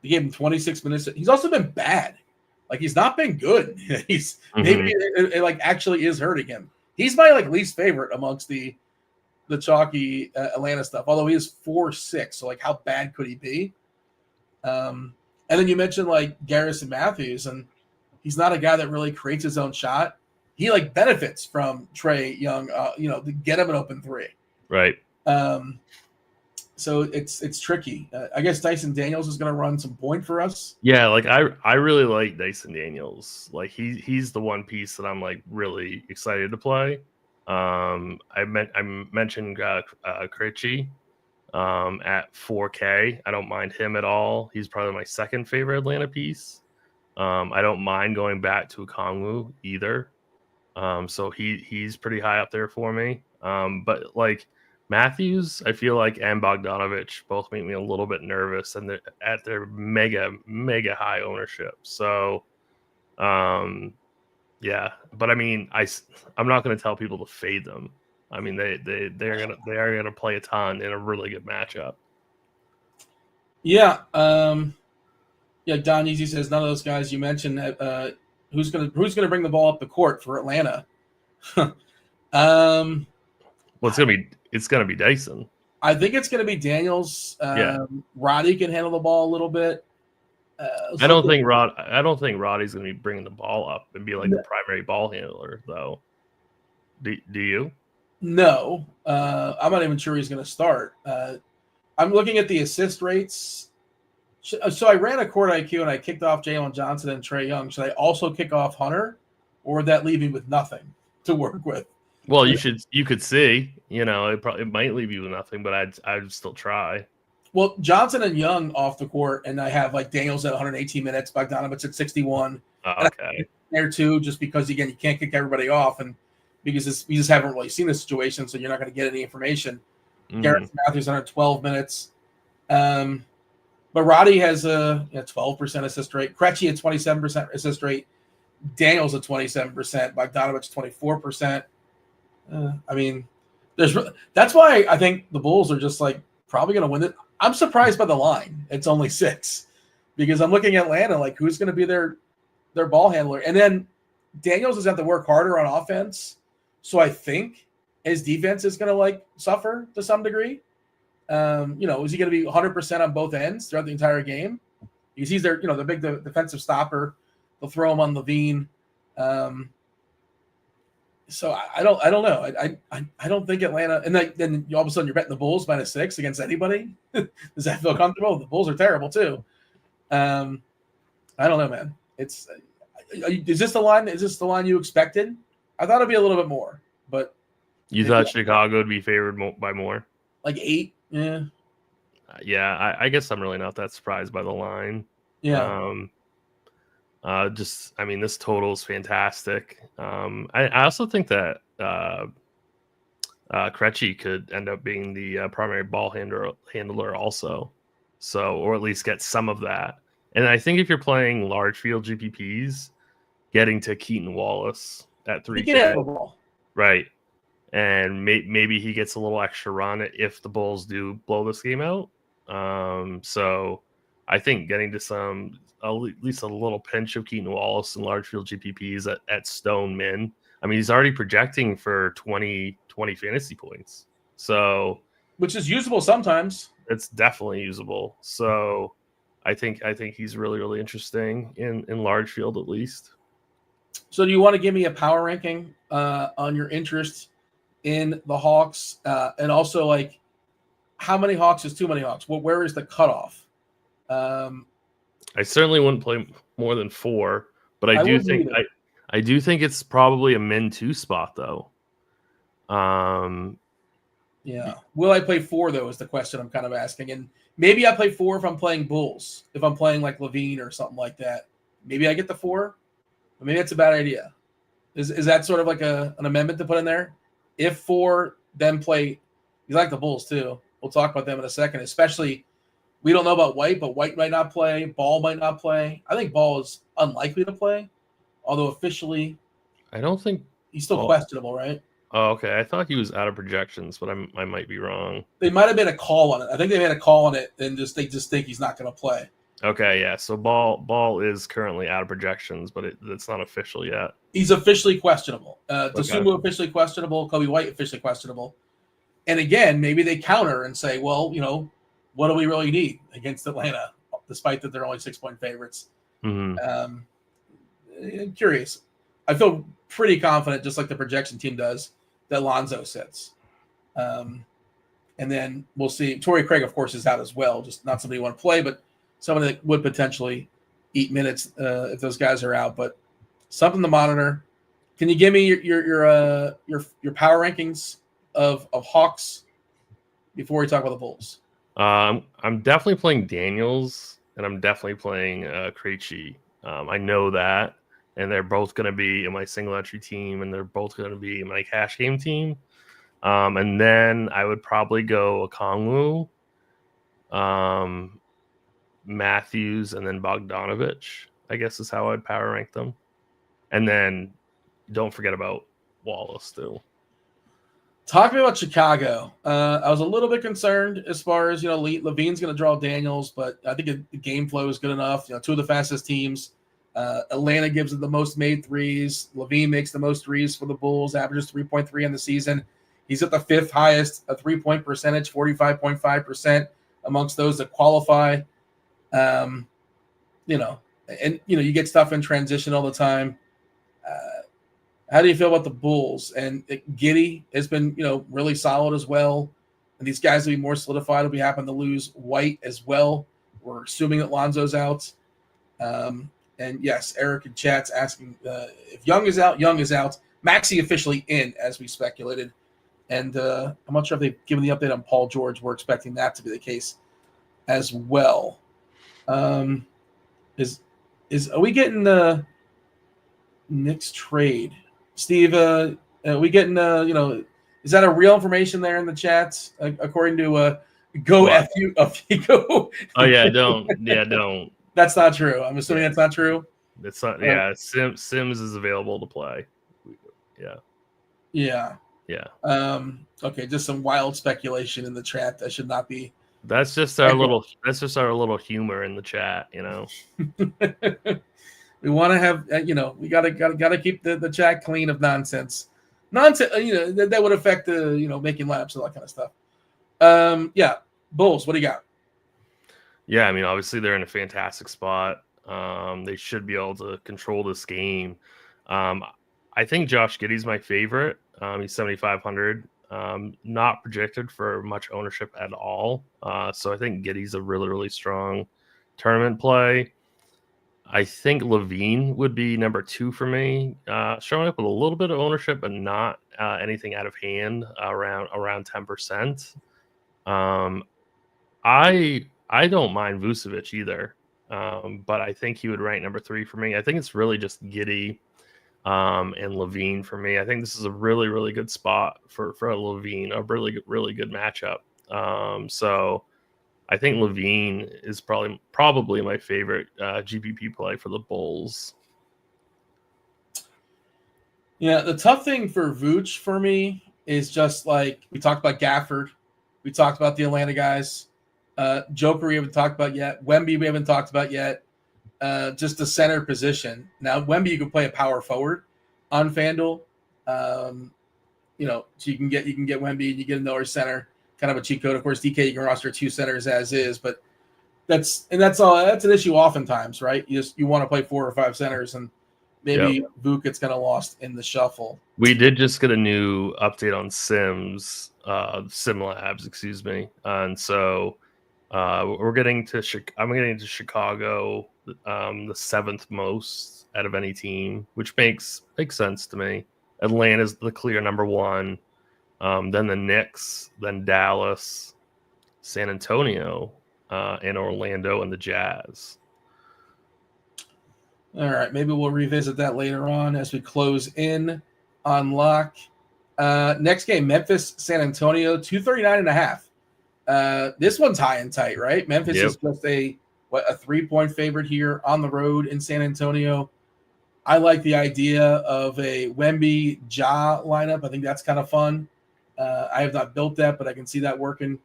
They gave him 26 minutes. He's also been bad. Like, he's not been good. He's maybe it like actually is hurting him. He's my like least favorite amongst the chalky Atlanta stuff. Although he is 4'6", so like how bad could he be? And then you mentioned like Garrison Matthews, and he's not a guy that really creates his own shot. He like benefits from Trae Young, to get him an open three. Right. So it's tricky. I guess Dyson Daniels is going to run some point for us. Yeah, like I really like Dyson Daniels. Like he's the one piece that I'm like really excited to play. I mentioned Krejci at 4K. I don't mind him at all. He's probably my second favorite Atlanta piece. I don't mind going back to Okongwu either. So he's pretty high up there for me. But like Matthews, I feel like, and Bogdanovich both make me a little bit nervous, and they're at their mega high ownership. So, yeah. But I mean, I'm not going to tell people to fade them. I mean, they are gonna play a ton in a really good matchup. Yeah. Yeah. Don Easy says none of those guys you mentioned. Who's gonna bring the ball up the court for Atlanta? Well, it's gonna be Dyson. I think it's gonna be Daniels. Roddy can handle the ball a little bit. I don't think Roddy's gonna be bringing the ball up and be like the primary ball handler, though. Do you? No, I'm not even sure he's gonna start. I'm looking at the assist rates. So I ran a court IQ and I kicked off Jalen Johnson and Trae Young. Should I also kick off Hunter, or would that leave me with nothing to work with? Well, you could see, it might leave you with nothing, but I'd still try. Well, Johnson and Young off the court, and I have like Daniels at 118 minutes, Bogdanovich at 61. Okay. There too, just because again you can't kick everybody off, and because you just haven't really seen the situation, so you're not going to get any information. Garrett Matthews 112 minutes. But Roddy has a 12% assist rate. Krejci at 27% assist rate. Daniels at 27%. Bogdanovich 24%. I mean, that's why I think the Bulls are just like probably going to win it. I'm surprised by the line. It's only 6 because I'm looking at Atlanta like who's going to be their ball handler, and then Daniels is going to have to work harder on offense. So I think his defense is going to like suffer to some degree. Is he going to be 100% on both ends throughout the entire game? Because he's their, the big defensive stopper. They'll throw him on Levine. So I don't know. I don't think Atlanta, and then all of a sudden you're betting the Bulls -6 against anybody. Does that feel comfortable? The Bulls are terrible too. I don't know, man. Is this the line? Is this the line you expected? I thought it'd be a little bit more, but you thought Chicago would be favored by more, like 8. Yeah. Yeah, I guess I'm really not that surprised by the line. Yeah. This total is fantastic. I also think that Krejci could end up being the primary ball handler also. So, or at least get some of that. And I think if you're playing large field GPPs, getting to Keaton Wallace at 3K, right? And maybe he gets a little extra run if the Bulls do blow this game out. So I think getting to at least a little pinch of Keaton Wallace and large field GPPs at Stone Min. I mean, he's already projecting for 20 fantasy points. So, which is usable sometimes. It's definitely usable. So I think he's really, really interesting in large field at least. So do you want to give me a power ranking on your interest in the Hawks? And also, like, how many Hawks is too many Hawks? Where is the cutoff? I certainly wouldn't play more than 4, but I do think it's probably a min 2 spot though. Yeah. Will I play 4 though is the question I'm kind of asking. And maybe I play 4 if I'm playing Bulls. If I'm playing like Levine or something like that, maybe I get the 4. But maybe that's a bad idea. Is that sort of like an amendment to put in there? If 4, then play. You like the Bulls too. We'll talk about them in a second. Especially, we don't know about White, but White might not play. Ball might not play. I think Ball is unlikely to play, although officially, I don't think he's still questionable, right? Oh, okay. I thought he was out of projections, but I might be wrong. They might have made a call on it. I think they made a call on it, and they just think he's not going to play. Okay, yeah. So Ball is currently out of projections, but it's not official yet. He's officially questionable. Dosunmu officially questionable. Kobe White officially questionable. And again, maybe they counter and say, well, what do we really need against Atlanta, despite that they're only 6-point favorites? Mm-hmm. I'm curious. I feel pretty confident, just like the projection team does, that Lonzo sits. And then we'll see. Torrey Craig, of course, is out as well. Just not somebody you want to play, but somebody that would potentially eat minutes if those guys are out. But something to monitor. Can you give me your power rankings of Hawks before we talk about the Bulls? I'm definitely playing Daniels, and I'm definitely playing Krejci. I know that, and they're both going to be in my single entry team, and they're both going to be in my cash game team. And then I would probably go Okongwu, Matthews, and then Bogdanovich, I guess is how I'd power rank them. And then don't forget about Wallace too. Talk to me about Chicago. I was a little bit concerned as far as, Levine's going to draw Daniels, but I think the game flow is good enough. 2 of the fastest teams. Atlanta gives it the most made threes. Levine makes the most threes for the Bulls, averages 3.3 in the season. He's at the 5th highest 3-point percentage, 45.5% amongst those that qualify. And you get stuff in transition all the time. How do you feel about the Bulls? And Giddey has been, really solid as well. And these guys will be more solidified if we happen to lose White as well. We're assuming that Lonzo's out. And yes, Eric in chat's asking if Young is out. Young is out. Maxey officially in, as we speculated. And I'm not sure if they've given the update on Paul George. We're expecting that to be the case as well. Are we getting the Knicks trade? Steve, are we getting, is that a real information there in the chats, according to Go F you? Go. Oh, yeah, don't. That's not true. I'm assuming that's not true. It's not. Yeah, Sims is available to play. Yeah. Okay, just some wild speculation in the chat that should not be. That's just our little humor in the chat, We want to have, we gotta keep the chat clean of nonsense. Nonsense, that would affect the, making laps and all that kind of stuff. Bulls, what do you got? Yeah, I mean, obviously they're in a fantastic spot. They should be able to control this game. I think Josh Giddey's my favorite. He's 7,500. Not projected for much ownership at all. So I think Giddey's a really, really strong tournament play. I think Levine would be number 2 for me. Showing up with a little bit of ownership, but not anything out of hand, around 10%. I don't mind Vucevic either, but I think he would rank number 3 for me. I think it's really just Giddey and Levine for me. I think this is a really, really good spot for Levine, a really good matchup. So I think Levine is probably my favorite GPP play for the Bulls. Yeah, the tough thing for Vooch for me is just like we talked about Gafford, we talked about the Atlanta guys, Joker we haven't talked about yet, Wemby we haven't talked about yet. Just the center position. Now Wemby you can play a power forward on FanDuel, so you can get Wemby and you get another center, kind of a cheat code. Of course, DK you can roster 2 centers as is, but that's an issue oftentimes, right? You want to play 4 or 5 centers and maybe Vuk gets kind of lost in the shuffle. We did just get a new update on SimLabs, excuse me, and so I'm getting to Chicago, the 7th most out of any team, which makes sense to me. Atlanta's the clear number 1, then the Knicks, then Dallas, San Antonio, and Orlando, and the Jazz. All right, maybe we'll revisit that later on as we close in on lock. Next game, Memphis, San Antonio, 239.5. This one's high and tight, right? Memphis is just a 3-point favorite here on the road in San Antonio. I like the idea of a Wemby Ja lineup. I think that's kind of fun. I have not built that, but I can see that working.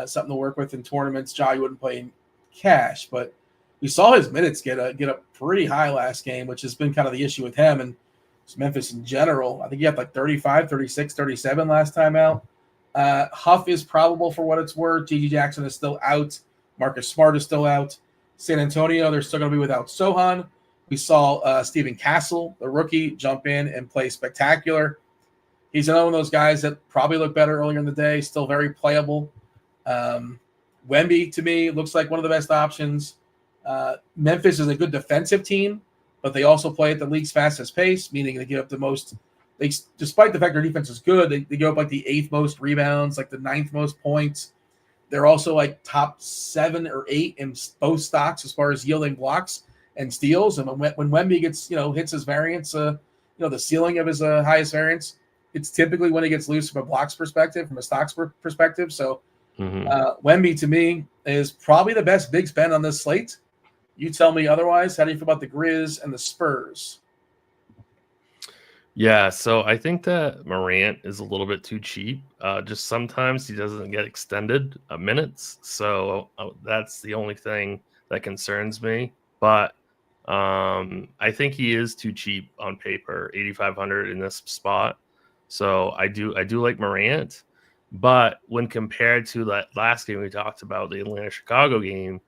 Something to work with in tournaments. Ja, you wouldn't play in cash, but we saw his minutes get up pretty high last game, which has been kind of the issue with him and Memphis in general. I think he had like 35, 36, 37 last time out. Huff is probable for what it's worth. G.G. Jackson is still out. Marcus Smart is still out. San Antonio, they're still going to be without Sohan. We saw Stephen Castle, the rookie, jump in and play spectacular. He's another one of those guys that probably looked better earlier in the day, still very playable. Wemby, to me, looks like one of the best options. Memphis is a good defensive team, but they also play at the league's fastest pace, meaning they give up the most. Despite the fact their defense is good, they give up like the 8th most rebounds, like the 9th most points. They're also like top 7 or 8 in both stocks as far as yielding blocks and steals. And when Wemby gets, hits his variance, the ceiling of his highest variance, it's typically when he gets loose from a blocks perspective, from a stocks perspective. So Wemby to me is probably the best big spend on this slate. You tell me otherwise. How do you feel about the Grizz and the Spurs? Yeah, so I think that Morant is a little bit too cheap. Just sometimes he doesn't get extended minutes. So that's the only thing that concerns me. But I think he is too cheap on paper, 8,500 in this spot. So I do like Morant. But when compared to that last game we talked about, the Atlanta-Chicago game,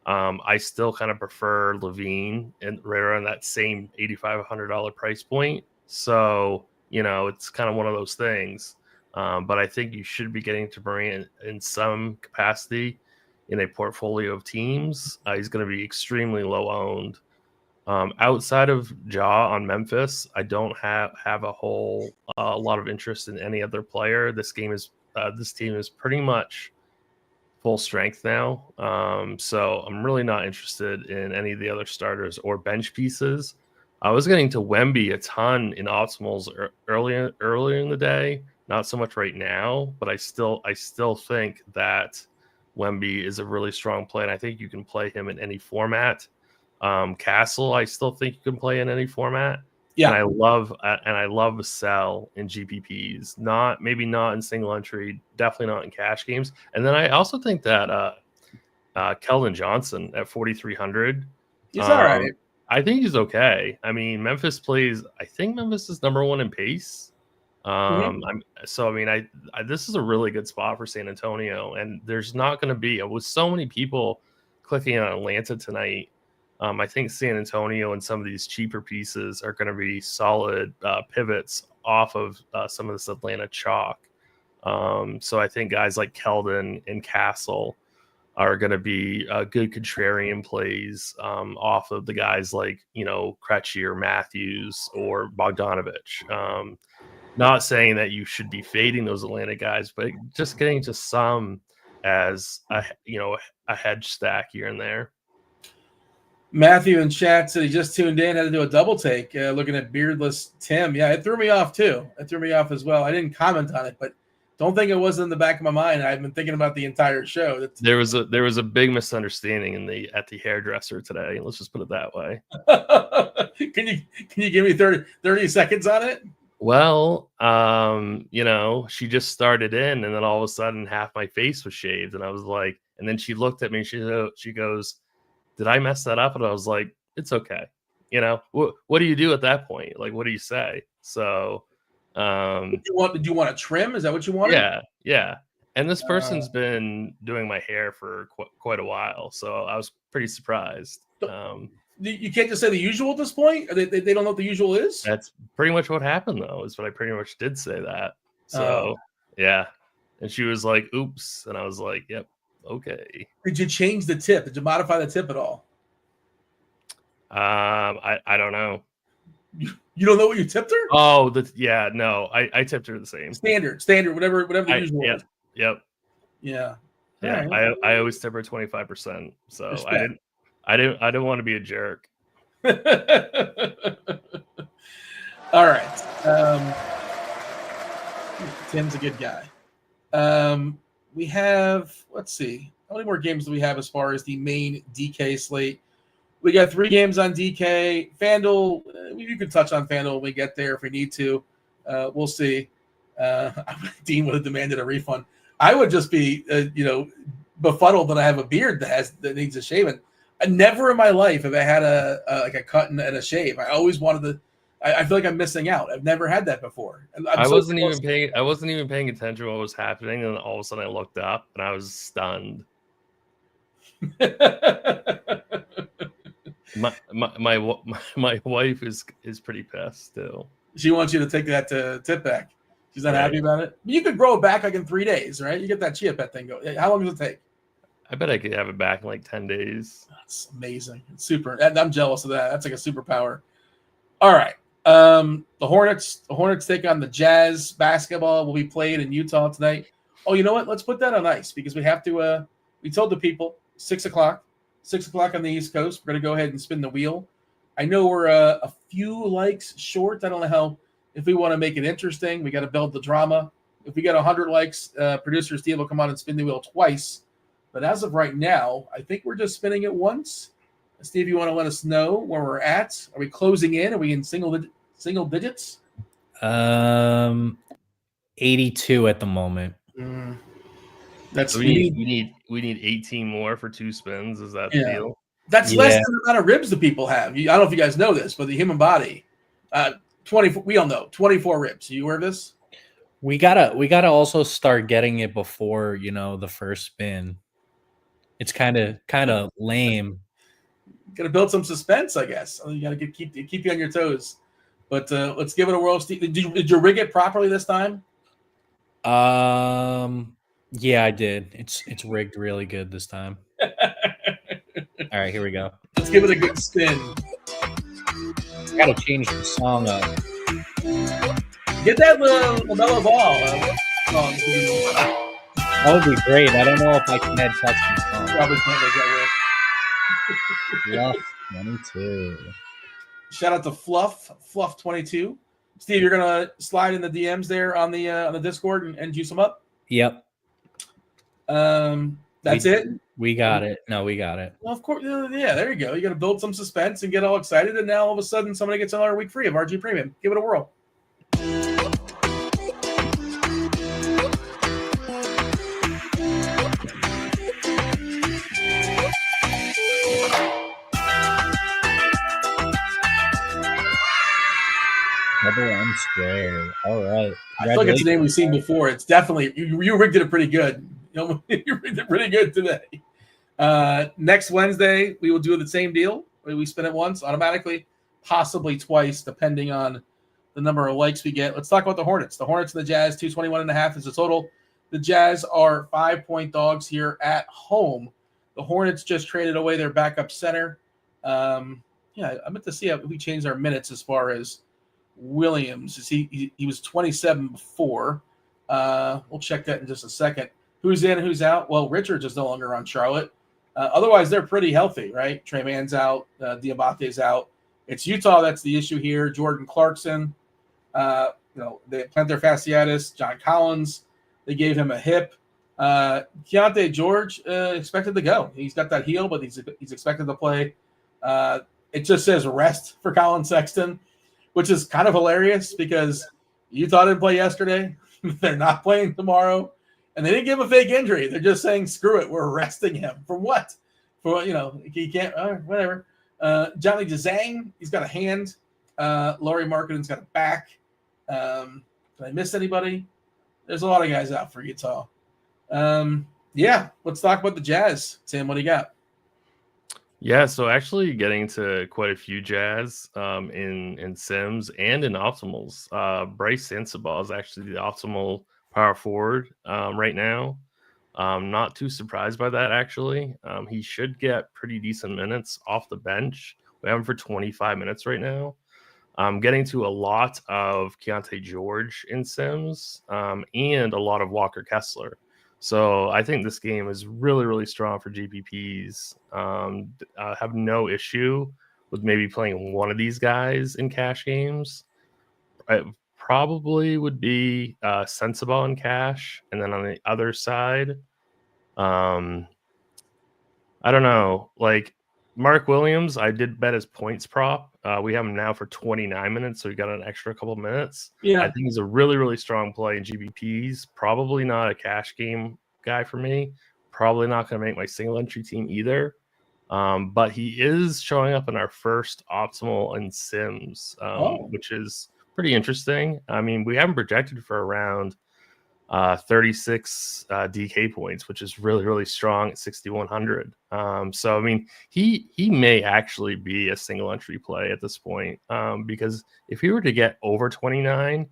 I still kind of prefer Levine and right around that same $8,500 price point. So, it's kind of one of those things. But I think you should be getting to Morant in some capacity in a portfolio of teams. He's going to be extremely low owned. Outside of Ja on Memphis, I don't have a whole lot of interest in any other player. This team is pretty much full strength now. So I'm really not interested in any of the other starters or bench pieces. I was getting to Wemby a ton in optimals earlier in the day, not so much right now, but I still think that Wemby is a really strong play, and I think you can play him in any format. Castle, I still think you can play in any format. Yeah, and I love sell in GPPs. Maybe not in single entry, definitely not in cash games. And then I also think that Keldon Johnson at 4,300. He's all right. I think he's okay. I mean, I think Memphis is number 1 in pace. This is a really good spot for San Antonio, and there's not going to be with so many people clicking on Atlanta tonight. I think San Antonio and some of these cheaper pieces are going to be solid pivots off of some of this Atlanta chalk. So I think guys like Keldon and Castle are going to be good contrarian plays off of the guys like, Krejci or Matthews or Bogdanovich. Not saying that you should be fading those Atlanta guys, but just getting to some as a hedge stack here and there. Matthew in chat said he just tuned in, had to do a double take, looking at beardless Tim. Yeah, it threw me off too. It threw me off as well. I didn't comment on it, but don't think it wasn't in the back of my mind. I've been thinking about the entire show. There was a big misunderstanding at the hairdresser today. Let's just put it that way. Can you give me 30 seconds on it? Well, she just started in, and then all of a sudden half my face was shaved, and I was like, and then she looked at me, and she goes, "Did I mess that up?" And I was like, "It's okay." What do you do at that point? Like, what do you say? So, did you want to trim? Is that what you wanted? Yeah. And this person's been doing my hair for quite a while, so I was pretty surprised. You can't just say the usual at this point? They don't know what the usual is? That's pretty much what happened, though, is what I pretty much did say that. So, yeah. And she was like, "Oops." And I was like, "Yep, okay." Did you change the tip? Did you modify the tip at all? I don't know. You don't know what you tipped her? Oh, no. I tipped her the same. Standard, whatever the usual is. Yep. Yeah. Yeah. Right. I always tip her 25%. So respect. I didn't want to be a jerk. All right. Tim's a good guy. We have, let's see, how many more games do we have as far as the main DK slate? We got 3 games on DK. FanDuel, you can touch on FanDuel when we get there if we need to. We'll see. Dean would have demanded a refund. I would just be, befuddled that I have a beard that needs a shaving. Never in my life have I had a cut and a shave. I always wanted to. I feel like I'm missing out. I've never had that before. I wasn't even paying attention to what was happening, and all of a sudden I looked up and I was stunned. my wife is pretty pissed too. She wants you to take that tip back. She's not happy about it. You could grow it back like in 3 days, right? You get that chia pet thing going. How long does it take? I bet I could have it back in like 10 days. That's amazing. It's super. I'm jealous of that. That's like a superpower. All right. The Hornets take on the Jazz. Basketball will be played in Utah tonight. Oh, you know what? Let's put that on ice because we have to. We told the people 6 o'clock on the East Coast. We're going to go ahead and spin the wheel. I know we're a few likes short. I don't know if we want to make it interesting. We got to build the drama. If we get 100 likes, producer Steve will come on and spin the wheel twice. But as of right now, I think we're just spinning it once. Steve, you want to let us know where we're at? Are we closing in? Are we in single digits? 82 at the moment. That's so we need 18 more for 2 spins. Is that the deal? That's less than the amount of ribs that people have. I don't know if you guys know this, but the human body, 24. We all know 24 ribs. You aware of this? We gotta also start getting it before the first spin. It's kind of lame. Got to build some suspense, I guess. You got to keep you on your toes. But let's give it a whirl. Steve, did you rig it properly this time? Yeah, I did. It's rigged really good this time. All right, here we go. Let's give it a good spin. Got to change the song up. Get that LaMelo Ball song. That would be great. I don't know if I can add text to the song. Probably can't make that work. Fluff 22. Shout out to Fluff 22. Steve, you're gonna slide in the DMs there on the Discord and juice them up. Yep. That's it. We got it. No, we got it. Well, of course. Yeah, there you go. You got to build some suspense and get all excited, and now all of a sudden somebody gets another week free of RG Premium. Give it a whirl. Double on go. All right. I feel like it's a name we've seen before. It's definitely you rigged it pretty good. You rigged it pretty good today. Next Wednesday we will do the same deal. We spin it once automatically, possibly twice, depending on the number of likes we get. Let's talk about the Hornets. The Hornets and the Jazz, 221.5 is the total. The Jazz are 5-point dogs here at home. The Hornets just traded away their backup center. I meant to see if we changed our minutes as far as Williams. He was 27 before. We'll check that in just a second. Who's in, who's out? Well, Richards is no longer on Charlotte. Otherwise, they're pretty healthy, right? Trey Mann's out. Diabate's out. It's Utah that's the issue here. Jordan Clarkson. They plantar fasciitis. John Collins. They gave him a hip. Keontae George expected to go. He's got that heel, but he's expected to play. It just says rest for Colin Sexton, which is kind of hilarious because Utah didn't play yesterday. They're not playing tomorrow. And they didn't give a fake injury. They're just saying, screw it, we're resting him. For what? He can't, whatever. Johnny Dzang, he's got a hand. Laurie Markkanen's got a back. Did I miss anybody? There's a lot of guys out for Utah. Let's talk about the Jazz. Tim, what do you got? Yeah, so actually getting to quite a few Jazz in Sims and in Optimals. Bryce Sensabaugh is actually the optimal power forward right now. Not too surprised by that, actually. He should get pretty decent minutes off the bench. We have him for 25 minutes right now. Getting to a lot of Keontae George in Sims and a lot of Walker Kessler. So I think this game is really, really strong for GPPs. Have no issue with maybe playing one of these guys in cash games. It probably would be Sensabaugh in cash. And then on the other side, I don't know. Like Mark Williams, I did bet his points prop. We have him now for 29 minutes, so we got an extra couple minutes. Yeah. I think he's a really, really strong play in GBPs. Probably not a cash game guy for me. Probably not going to make my single entry team either. But he is showing up in our first optimal in Sims, which is pretty interesting. I mean, we have him projected for around 36 DK points, which is really, really strong at 6,100. So, I mean, he may actually be a single entry play at this point because if he were to get over 29,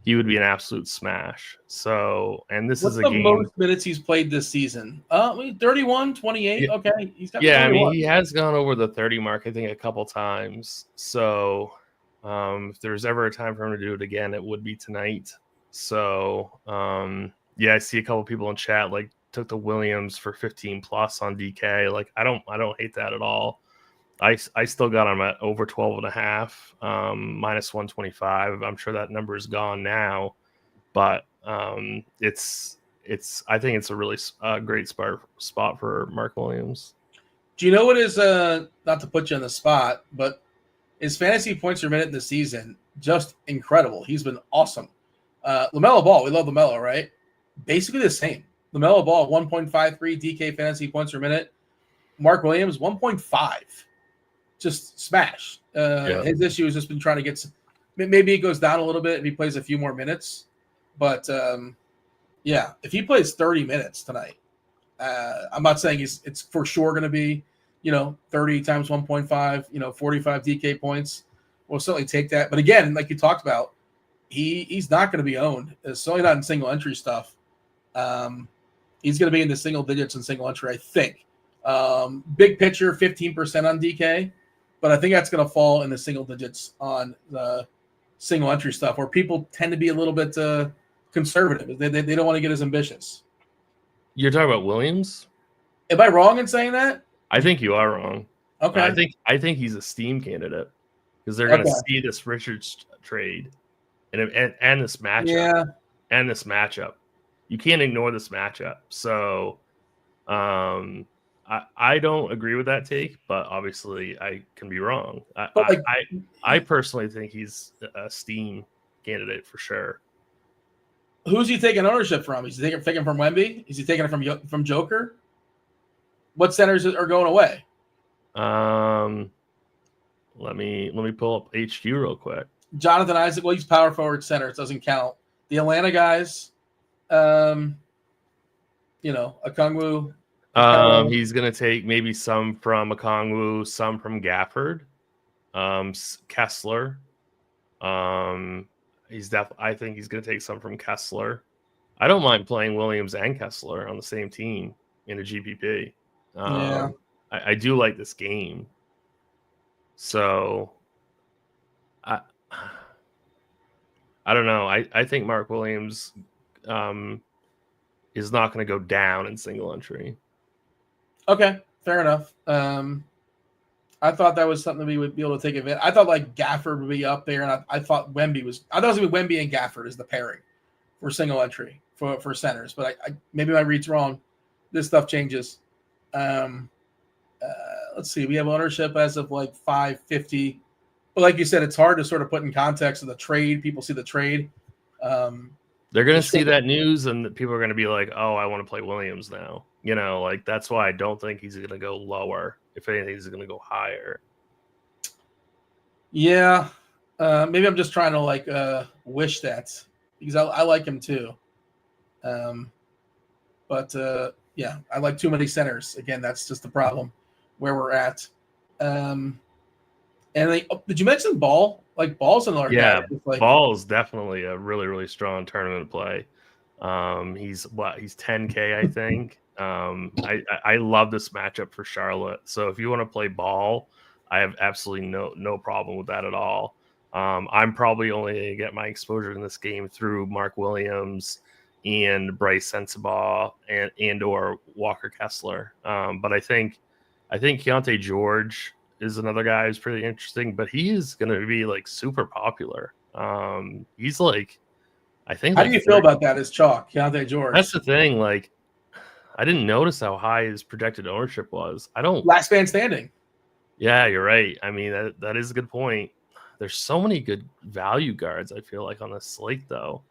he would be an absolute smash. So, and this is a game. Most minutes he's played this season? 31, 28. Yeah. Okay. He's got 31. I mean, he has gone over the 30 mark, I think, a couple times. So, if there's ever a time for him to do it again, it would be tonight. So, I see a couple people in chat like took the Williams for 15 plus on DK. Like, I don't hate that at all. I still got him at over 12.5, minus 125. I'm sure that number is gone now, but I think it's a really great spot for Mark Williams. Do you know what is not to put you on the spot, but his fantasy points per minute this season just incredible. He's been awesome. LaMelo Ball, we love LaMelo, right? Basically the same. LaMelo Ball, 1.53 DK fantasy points per minute. Mark Williams, 1.5. Just smash. His issue has just been trying to get maybe it goes down a little bit if he plays a few more minutes. But, if he plays 30 minutes tonight, I'm not saying it's for sure going to be, 30 times 1.5, 45 DK points. We'll certainly take that. But again, like you talked about, he's not going to be owned. It's certainly not in single entry stuff. He's going to be in the single digits in single entry, I think. Big picture, 15% on DK, but I think that's going to fall in the single digits on the single entry stuff, where people tend to be a little bit conservative. They don't want to get as ambitious. You're talking about Williams? Am I wrong in saying that? I think you are wrong. Okay. I think he's a steam candidate because they're going to see this Richards trade and this matchup. Yeah. And this matchup. You can't ignore this matchup. So I don't agree with that take, but obviously I can be wrong. I personally think he's a steam candidate for sure. Who's he taking ownership from? Is he taking from Wemby? Is he taking it from Joker? What centers are going away? Let me pull up HQ real quick. Jonathan Isaac, well, he's power forward center. It doesn't count. The Atlanta guys, Okongwu. He's going to take maybe some from Okongwu, some from Gafford, Kessler. I think he's going to take some from Kessler. I don't mind playing Williams and Kessler on the same team in a GPP. Yeah. I do like this game. So I don't know. I think Mark Williams is not going to go down in single entry. Okay, fair enough. I thought that was something we would be able to take advantage. I thought like Gafford would be up there, and I thought Wemby was. I thought it was going to be Wemby and Gafford as the pairing for single entry for centers. But I maybe my read's wrong. This stuff changes. Let's see. We have ownership as of like 550. But like you said, it's hard to sort of put in context of the trade. People see the trade. They're going to see that news, and people are going to be like, "Oh, I want to play Williams now." Like that's why I don't think he's going to go lower. If anything, he's going to go higher. Yeah, maybe I'm just trying to like wish that because I like him too. But yeah, I like too many centers. Again, that's just the problem where we're at. And did you mention Ball? Like Ball's another guy. Like, Ball is definitely a really, really strong tournament play. He's 10K, I think. I love this matchup for Charlotte. So if you want to play Ball, I have absolutely no problem with that at all. I'm probably only going to get my exposure in this game through Mark Williams and Bryce Sensabaugh and or Walker Kessler. But I think Keontae George is another guy who's pretty interesting, but he is going to be like super popular. He's like, I think. How do you feel about that as chalk, Keontae George? That's the thing. Like, I didn't notice how high his projected ownership was. Last man standing. Yeah, you're right. I mean, that is a good point. There's so many good value guards, I feel like, on this slate, though.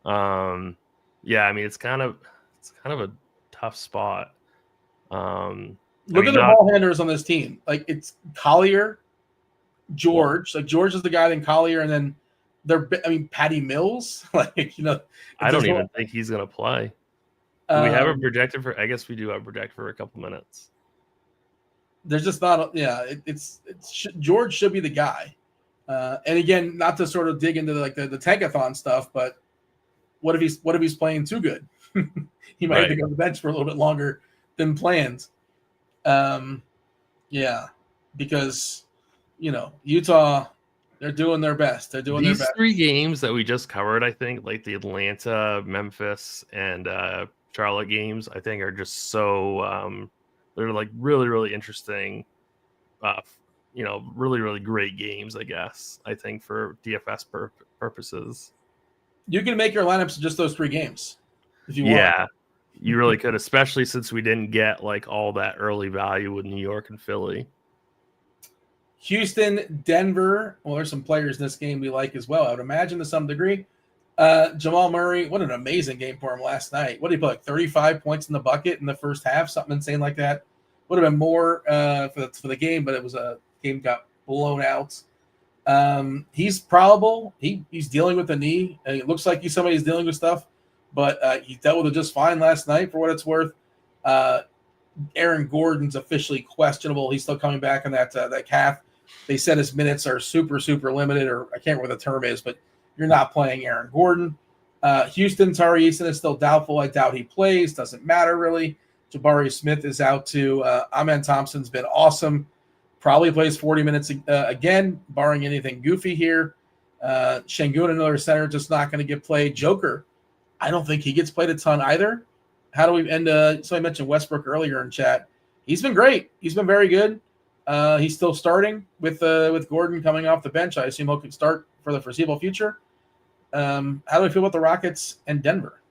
Yeah, I mean, it's kind of a tough spot. Look at the ball handlers on this team. Like it's Collier, George. Like George is the guy, then Collier, and then Patty Mills. Like I don't even think he's gonna play. Do we have a projected for? I guess we do have a projected for a couple minutes. There's just not. George should be the guy. And again, not to sort of dig into the tankathon stuff, but what if he's playing too good? He might have to go to the bench for a little bit longer than planned. Yeah, because Utah, they're doing their best. They're doing These their best. 3 games that we just covered, I think, like the Atlanta, Memphis, and Charlotte games, I think are just so they're like really, really interesting. Really, really great games, I guess. I think for DFS purposes, you can make your lineups just those 3 games if you want. Yeah. You really could, especially since we didn't get like all that early value with New York and Philly. Houston, Denver. Well, there's some players in this game we like as well, I would imagine to some degree. Jamal Murray, what an amazing game for him last night. What did he put, like 35 points in the bucket in the first half, something insane like that. Would have been more for the game, but it was a game got blown out. He's probable. He's dealing with the knee. And it looks like he's somebody who's dealing with stuff. But he dealt with it just fine last night for what it's worth. Aaron Gordon's officially questionable. He's still coming back on that calf. They said his minutes are super, super limited, or I can't remember what the term is, but you're not playing Aaron Gordon. Houston, Tari Eason is still doubtful. I doubt he plays. Doesn't matter really. Jabari Smith is out too. Amen Thompson's been awesome. Probably plays 40 minutes again, barring anything goofy here. Şengün, another center, just not going to get played. Joker, I don't think he gets played a ton either. How do we end? So I mentioned Westbrook earlier in chat. He's been great. He's been very good. He's still starting with Gordon coming off the bench. I assume he'll start for the foreseeable future. How do we feel about the Rockets and Denver?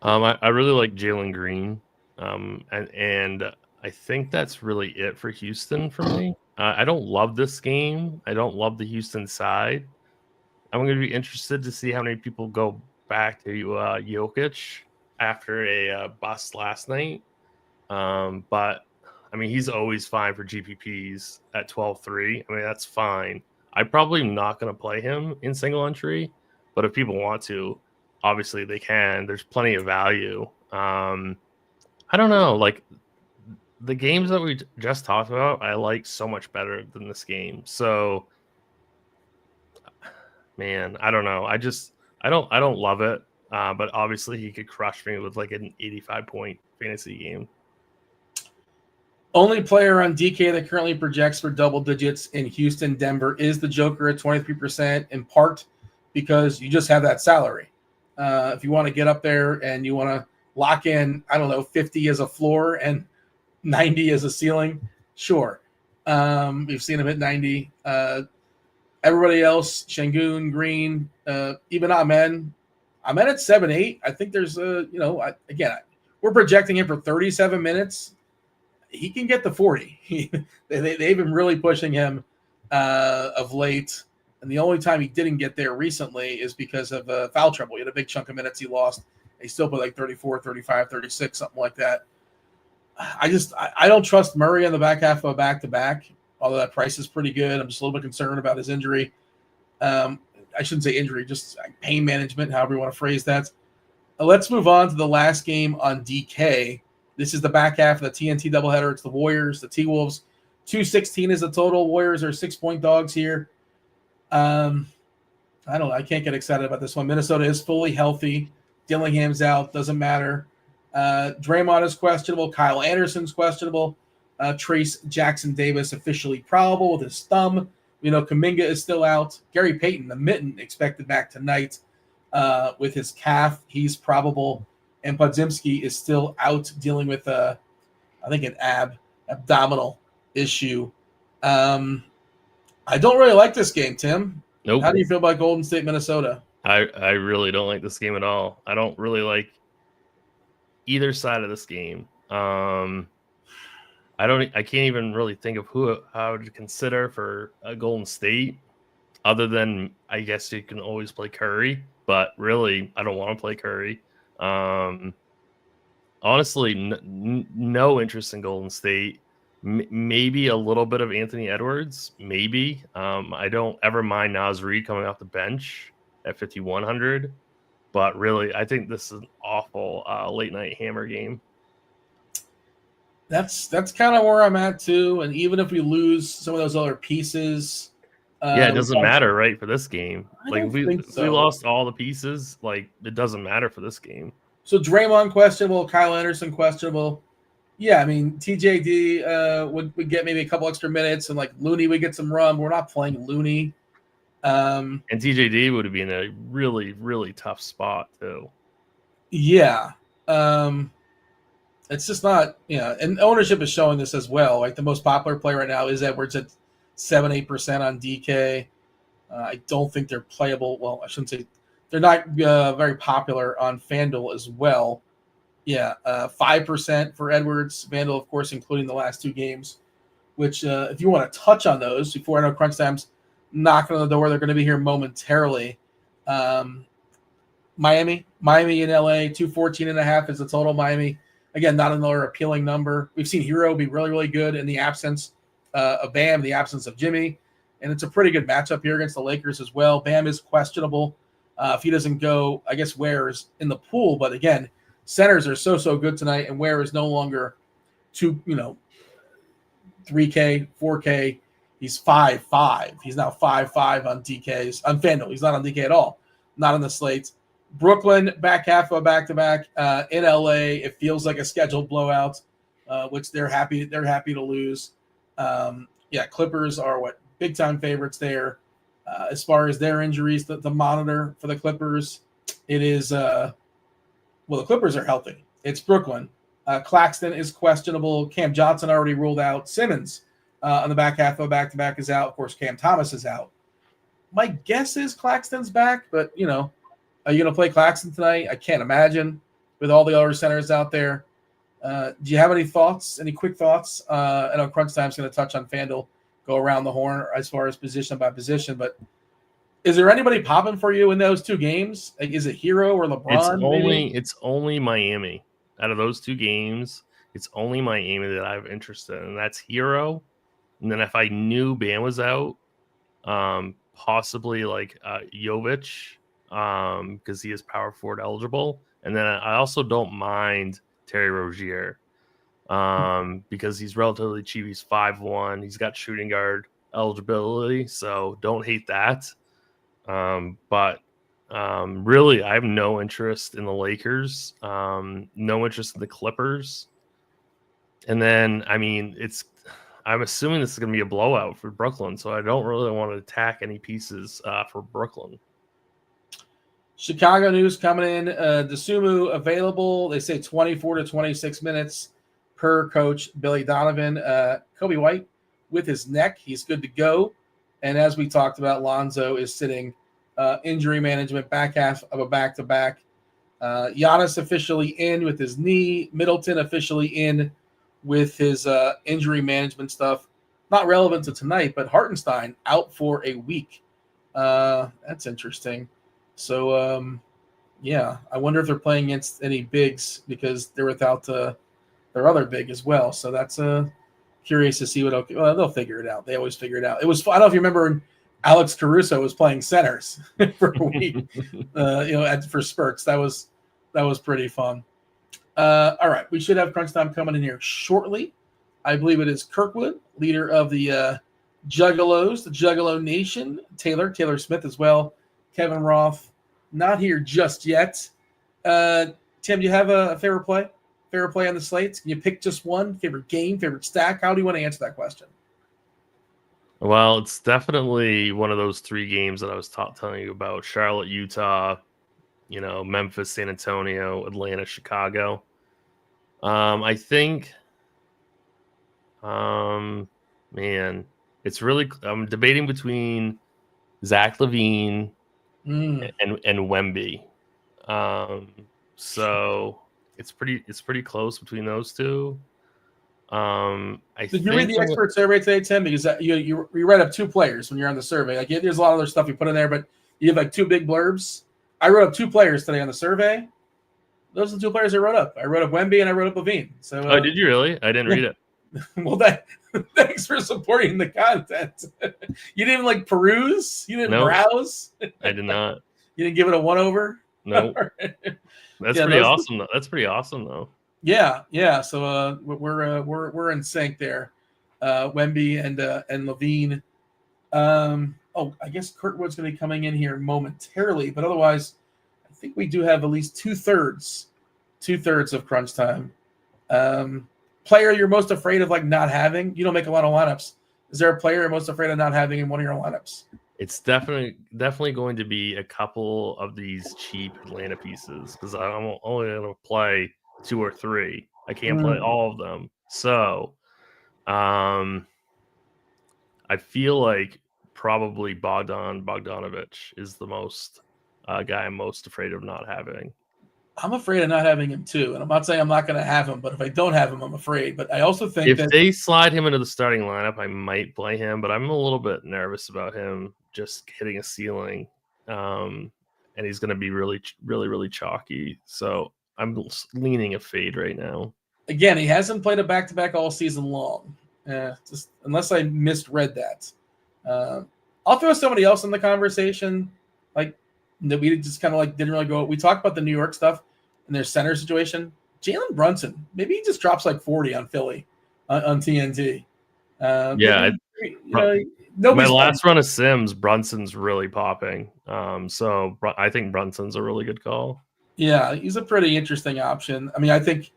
I really like Jalen Green, and I think that's really it for Houston for me. I don't love this game. I don't love the Houston side. I'm going to be interested to see how many people go back to Jokic after a bust last night. But I mean, he's always fine for GPPs at 12-3. I mean, that's fine. I'm probably not going to play him in single entry, but if people want to, obviously they can. There's plenty of value. I don't know. Like, the games that we just talked about, I like so much better than this game. So, man, I don't know. I don't love it. But obviously he could crush me with like an 85-point fantasy game. Only player on DK that currently projects for double digits in Houston, Denver is the Joker at 23%, in part because you just have that salary. If you want to get up there and you want to lock in, I don't know, 50 as a floor and 90 as a ceiling, sure. We've seen him at 90. Everybody else, Şengün, Green, even Ahmed at 7-8. I think there's we're projecting him for 37 minutes. He can get the 40. They've been really pushing him of late. And the only time he didn't get there recently is because of foul trouble. He had a big chunk of minutes he lost. He still put like 34, 35, 36, something like that. I don't trust Murray on the back half of a back-to-back, although that price is pretty good. I'm just a little bit concerned about his injury. I shouldn't say injury, just pain management, however you want to phrase that. Let's move on to the last game on DK. This is the back half of the TNT doubleheader. It's the Warriors, the T-Wolves. 216 is the total. Warriors are 6-point dogs here. I don't know. I can't get excited about this one. Minnesota is fully healthy. Dillingham's out. Doesn't matter. Draymond is questionable. Kyle Anderson's questionable. Trace Jackson-Davis officially probable with his thumb. We know Kuminga is still out. Gary Payton, the mitten, expected back tonight with his calf. He's probable. And Podziemski is still out dealing with, I think, an abdominal issue. I don't really like this game, Tim. Nope. How do you feel about Golden State, Minnesota? I really don't like this game at all. I don't really like either side of this game. I can't even really think of who I would consider for a Golden State, other than I guess you can always play Curry, but really I don't want to play Curry. Honestly, no interest in Golden State. Maybe a little bit of Anthony Edwards, maybe. I don't ever mind Naz Reid coming off the bench at 5,100, but really, I think this is an awful late night hammer game. That's kind of where I'm at too. And even if we lose some of those other pieces, it doesn't matter, right? For this game, if we lost all the pieces, like it doesn't matter for this game. So Draymond questionable, Kyle Anderson questionable. Yeah, I mean TJD would get maybe a couple extra minutes, and like Looney would get some run. We're not playing Looney. And TJD would be in a really, really tough spot too. Yeah. It's just not, and ownership is showing this as well. Like the most popular player right now is Edwards at 7-8% on DK. I don't think they're playable. Well, I shouldn't say they're not very popular on FanDuel as well. Yeah, 5% for Edwards. FanDuel, of course, including the last two games, which if you want to touch on those before I know crunch time's knocking on the door, they're going to be here momentarily. Miami in LA, 214.5 is the total. Miami, again, not another appealing number. We've seen Hero be really, really good in the absence of Bam, the absence of Jimmy, and it's a pretty good matchup here against the Lakers as well. Bam is questionable. If he doesn't go, I guess Ware is in the pool, but again, centers are so good tonight, and Ware is no longer 3K, 4K. He's 5.5. He's now 5.5 on DKs on FanDuel. He's not on DK at all. Not on the slate. Brooklyn back half of a back-to-back in LA. It feels like a scheduled blowout, which they're happy to lose. Clippers are big time favorites there. As far as their injuries, the monitor for the Clippers, it is the Clippers are healthy. It's Brooklyn. Claxton is questionable. Cam Johnson already ruled out. Simmons on the back half of a back-to-back is out. Of course, Cam Thomas is out. My guess is Claxton's back, but are you going to play Claxton tonight? I can't imagine with all the other centers out there. Do you have any thoughts, any quick thoughts? I know Crunch Time's going to touch on FanDuel, go around the horn as far as position by position, but is there anybody popping for you in those two games? Like, is it Hero or LeBron? It's only Miami out of those two games. it's only Miami that I have interest in, and that's Hero. And then if I knew Bam was out, possibly like Jovic, because he is power forward eligible. And then I also don't mind Terry Rozier, because he's relatively cheap. He's 5'1". He's got shooting guard eligibility, so don't hate that. But really, I have no interest in the Lakers. No interest in the Clippers. And then, I mean, I'm assuming this is going to be a blowout for Brooklyn, so I don't really want to attack any pieces for Brooklyn. Chicago news coming in. Desumu available. They say 24 to 26 minutes per coach Billy Donovan. Kobe White with his neck. He's good to go. And as we talked about, Lonzo is sitting injury management, back half of a back-to-back. Giannis officially in with his knee. Middleton officially in with his injury management stuff. Not relevant to tonight, but Hartenstein out for a week. That's interesting. So, yeah, I wonder if they're playing against any bigs because they're without their other big as well. So that's curious to see what they'll figure it out. They always figure it out. It was I don't know if you remember Alex Caruso was playing centers for a week, for spurts. That was pretty fun. All right, we should have crunch time coming in here shortly. I believe it is Kirkwood, leader of the Juggalos, the Juggalo Nation. Taylor Smith as well. Kevin Roth, not here just yet. Tim, do you have a favorite play? Favorite play on the slates? Can you pick just one? Favorite game? Favorite stack? How do you want to answer that question? Well, it's definitely one of those three games that I was telling you about: Charlotte, Utah, Memphis, San Antonio, Atlanta, Chicago. I think, man, it's really. I'm debating between Zach LaVine and Wemby. So it's pretty close between those two. Did you read the expert survey today, Tim? Because you write up two players when you're on the survey. Like there's a lot of other stuff you put in there, but you have like two big blurbs. I wrote up two players today on the survey. Those are the two players I wrote up. I wrote up Wemby and I wrote up LaVine. So, did you really? I didn't read it. Well, thanks for supporting the content. You didn't like peruse? You didn't browse? I did not. You didn't give it a 1-over? No. That's pretty awesome though. That's pretty awesome though. Yeah. So we're in sync there. Wemby and LaVine. I guess Kirkwood's going to be coming in here momentarily, but otherwise, I think we do have at least two thirds of crunch time. Player you're most afraid of not having? You don't make a lot of lineups. Is there a player you're most afraid of not having in one of your lineups? It's definitely going to be a couple of these cheap Atlanta pieces because I'm only going to play 2 or 3. I can't play all of them. So, I feel like probably Bogdanovich is the most guy I'm most afraid of not having. I'm afraid of not having him too, and I'm not saying I'm not going to have him, but if I don't have him, I'm afraid. But I also think if they slide him into the starting lineup, I might play him, but I'm a little bit nervous about him just hitting a ceiling, and he's going to be really, really, really chalky. So I'm leaning a fade right now. Again, he hasn't played a back-to-back all season long, just unless I misread that. I'll throw somebody else in the conversation, that we just kind of didn't really go. We talked about the New York stuff and their center situation. Jalen Brunson, maybe he just drops 40 on Philly on TNT. My last run of Sims, Brunson's really popping. So I think Brunson's a really good call. Yeah, he's a pretty interesting option. I mean, I think,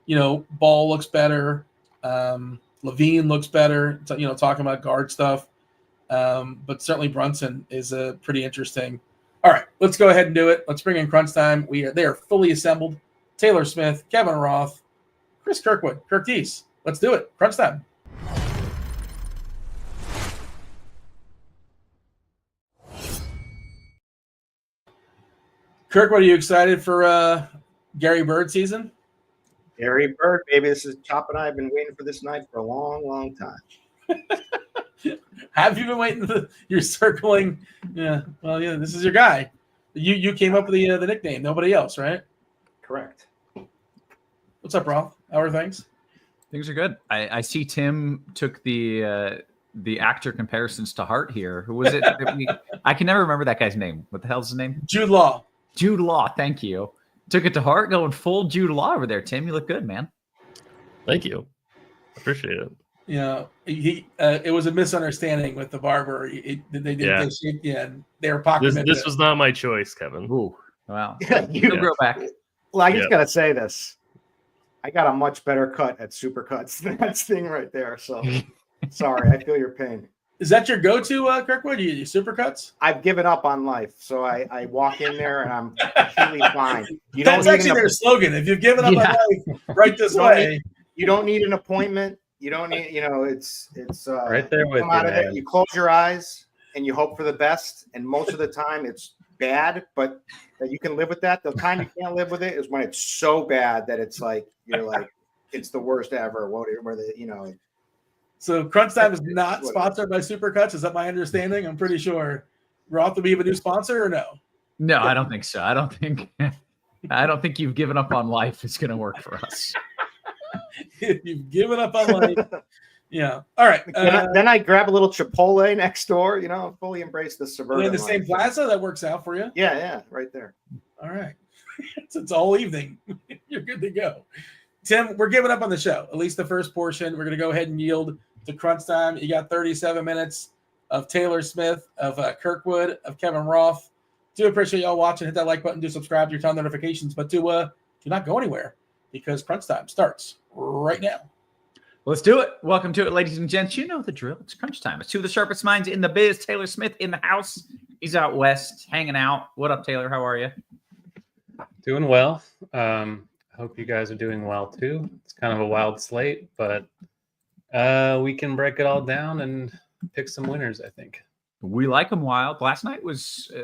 Ball looks better. LaVine looks better, talking about guard stuff. But certainly Brunson is a pretty interesting. All right, let's go ahead and do it. Let's bring in crunch time. They are fully assembled. Taylor Smith, Kevin Roth, Chris Kirkwood, Kirkdiese. Let's do it. Crunch time. Kirkwood, are you excited for Gary Bird season? Gary Bird, baby. This is Chop and I have been waiting for this night for a long, long time. Have you been waiting? You're circling. Yeah. Well, yeah. This is your guy. You came up with the nickname. Nobody else, right? Correct. What's up, Roth? How are things? Things are good. I see Tim took the actor comparisons to heart here. Who was it? I can never remember that guy's name. What the hell's his name? Jude Law. Jude Law. Thank you. Took it to heart, going full Jude Law over there. Tim, you look good, man. Thank you. Appreciate it. Yeah, it was a misunderstanding with the barber. They were pocket. This was not my choice, Kevin. Ooh, wow. You grow back. Well, I just gotta say this. I got a much better cut at Supercuts than that thing right there. So sorry, I feel your pain. Is that your go-to, Kirkwood? You supercuts? I've given up on life, so I walk in there and I'm completely fine. That's actually their slogan. If you've given up on life, right this way. You don't need an appointment. You don't need, it's right there with you. You close your eyes and you hope for the best. And most of the time it's bad, but you can live with that. The time you can't live with it is when it's so bad that it's like, you're like, it's the worst ever. So Crunch Time is not sponsored by Supercuts. Is that my understanding? I'm pretty sure. Roth, will we have a new sponsor or no? No, I don't think so. I don't think you've given up on life is going to work for us. If you've given up on life, yeah. All right. Then I grab a little Chipotle next door. Fully embrace the suburban. In the same plaza, that works out for you. Yeah, right there. All right. It's all evening. You're good to go. Tim, we're giving up on the show. At least the first portion. We're going to go ahead and yield to Crunch Time. You got 37 minutes of Taylor Smith, of Kirkwood, of Kevin Roth. Do appreciate y'all watching. Hit that like button. Do subscribe to your time notifications. But do not go anywhere because Crunch Time starts right now. Let's do it. Welcome to it, ladies and gents. You know the drill. It's Crunch Time. It's two of the sharpest minds in the biz. Taylor Smith in the house. He's out west, hanging out. What up, Taylor? How are you? Doing well. Hope you guys are doing well too. It's kind of a wild slate, but we can break it all down and pick some winners, I think. We like them wild. Last night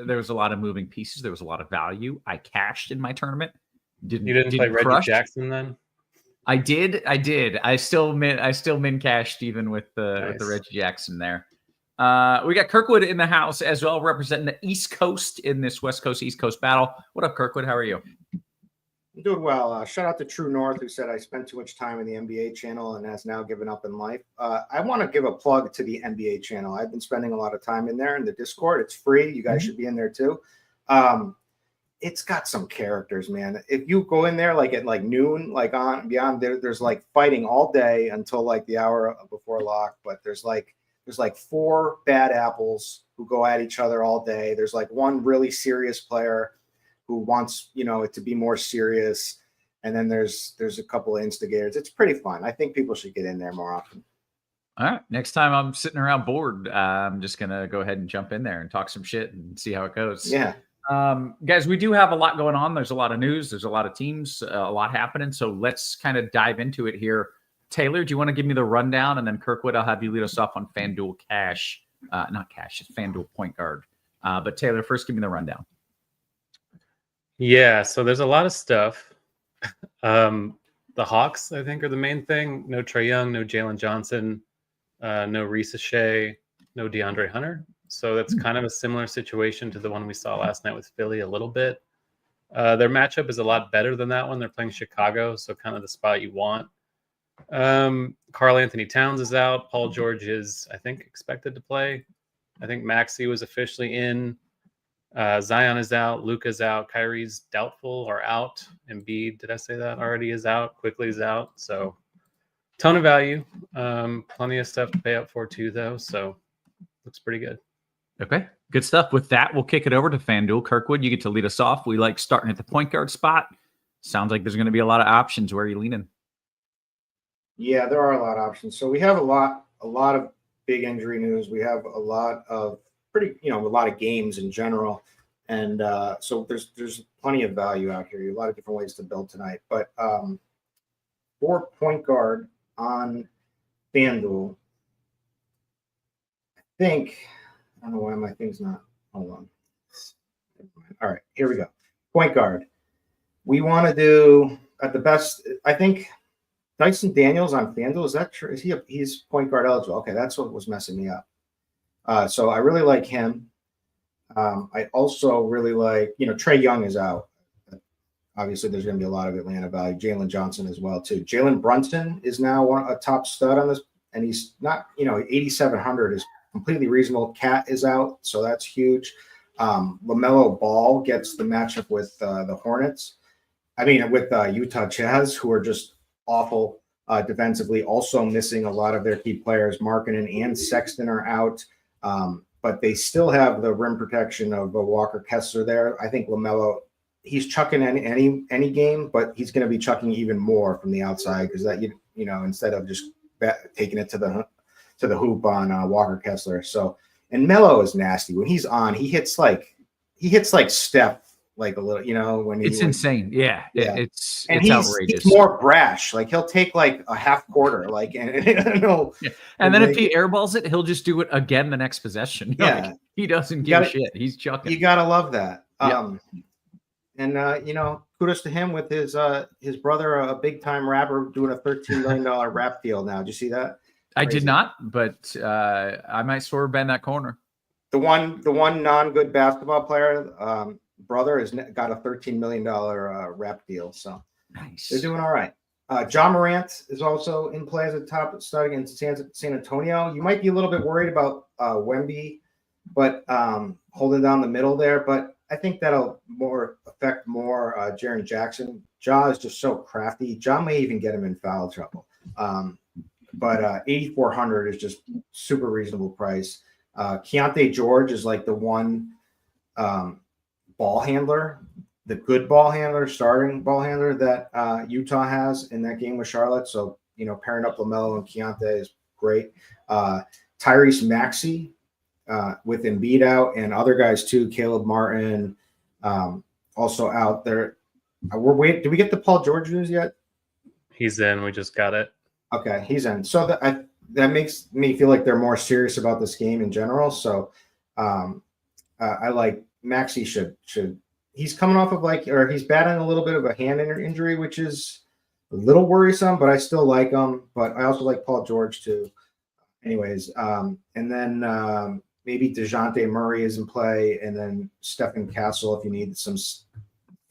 there was a lot of moving pieces. There was a lot of value. I cashed in my tournament. You didn't play Reggie Jackson then? I did. I still min cashed even with the Reggie Jackson there. We got Kirkwood in the house as well, representing the East Coast in this West Coast East Coast battle. What up, Kirkwood? How are you? I'm doing well. Shout out to True North, who said I spent too much time in the NBA channel and has now given up in life. I want to give a plug to the NBA channel. I've been spending a lot of time in there in the Discord. It's free. You guys should be in there too. It's got some characters, man. If you go in there at noon, on beyond there's fighting all day until the hour before lock. But there's 4 bad apples who go at each other all day. There's one really serious player who wants it to be more serious, and then there's a couple of instigators. It's pretty fun. I think people should get in there more often. All right, next time I'm sitting around bored, I'm just gonna go ahead and jump in there and talk some shit and see how it goes. Yeah. Guys, we do have a lot going on. There's a lot of news. There's a lot of teams, a lot happening. So let's kind of dive into it here. Taylor, do you want to give me the rundown? And then Kirkwood, I'll have you lead us off on FanDuel Cash. Not Cash, it's FanDuel Point Guard. But Taylor, first give me the rundown. Yeah, so there's a lot of stuff. The Hawks, I think, are the main thing. No Trae Young, no Jalen Johnson, no Reese Shea, no DeAndre Hunter. So that's kind of a similar situation to the one we saw last night with Philly a little bit. Their matchup is a lot better than that one. They're playing Chicago, so kind of the spot you want. Karl Anthony Towns is out. Paul George is, I think, expected to play. I think Maxey was officially in. Zion is out. Luka's out. Kyrie's doubtful or out. Embiid, did I say that already, is out. Quickly is out. So ton of value. Plenty of stuff to pay up for too, though. So looks pretty good. Okay, good stuff. With that, we'll kick it over to FanDuel. Kirkwood, you get to lead us off. We like starting at the point guard spot. Sounds like there's going to be a lot of options. Where are you leaning? Yeah, there are a lot of options. So we have a lot of big injury news. We have a lot of a lot of games in general. And so there's plenty of value out here. A lot of different ways to build tonight. But for point guard on FanDuel, I don't know why my thing's not. Hold on. All right, here we go. Point guard. We want to do at the best. I think Dyson Daniels on FanDuel, is that true? He's point guard eligible? Okay, that's what was messing me up. So I really like him. I also really like, Trae Young is out. obviously there's going to be a lot of Atlanta value. Jalen Johnson as well too. Jalen Brunson is now a top stud on this, and he's not, 8,700 is completely reasonable. Cat is out, so that's huge. LaMelo Ball gets the matchup with the Hornets. With Utah Jazz, who are just awful defensively, also missing a lot of their key players. Markkanen and Sexton are out, but they still have the rim protection of Walker Kessler there. I think LaMelo, he's chucking any game, but he's going to be chucking even more from the outside because that instead of just taking it to the hoop on Walker Kessler. So, and Melo is nasty when he's on. He hits like Steph. Like a little, when it's insane. Yeah. It's outrageous. He's more brash. Like he'll take like a half quarter, and then if he airballs it, he'll just do it again the next possession. Yeah. He doesn't give a shit. He's chucking. You gotta love that. And kudos to him with his brother, a big time rapper, doing a $13 million rap deal now. Did you see that? I did not, but I might sort of bend that corner. The one non-good basketball player, brother has got a $13 million rap deal, so nice. They're doing all right. John Morant is also in play as a top stud against San Antonio. You might be a little bit worried about Wemby, but holding down the middle there. But I think that'll affect Jaren Jackson. Ja is just so crafty. Ja may even get him in foul trouble. But 8,400 is just super reasonable price. Keontae George is like the one ball handler, the good ball handler, starting ball handler that Utah has in that game with Charlotte. So, pairing up LaMelo and Keontae is great. Tyrese Maxey with Embiid out and other guys too, Caleb Martin also out there. We're waiting. Did we get the Paul George news yet? He's in. We just got it. Okay, he's in. So that makes me feel like they're more serious about this game in general. So I like Maxey should he's coming off of he's battling a little bit of a hand injury, which is a little worrisome, but I still like him. But I also like Paul George too. Anyways, and then maybe DeJounte Murray is in play, and then Stephen Castle if you need some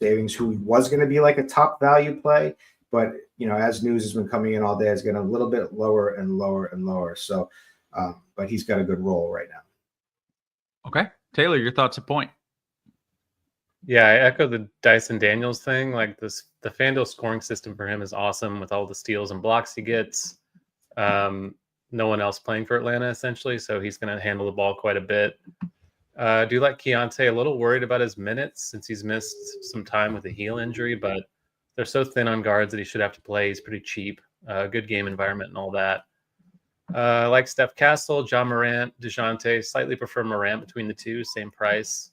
savings, who was going to be like a top value play, but as news has been coming in all day, it's getting a little bit lower and lower and lower. So, but he's got a good role right now. Okay, Taylor, your thoughts at point. Yeah, I echo the Dyson Daniels thing. Like the FanDuel scoring system for him is awesome with all the steals and blocks he gets. No one else playing for Atlanta essentially, so he's going to handle the ball quite a bit. I do like Keontae. A little worried about his minutes since he's missed some time with a heel injury, but they're so thin on guards that he should have to play. He's pretty cheap, good game environment and all that. Like Steph Castle, John Morant, DeJounte. Slightly prefer Morant between the two, same price.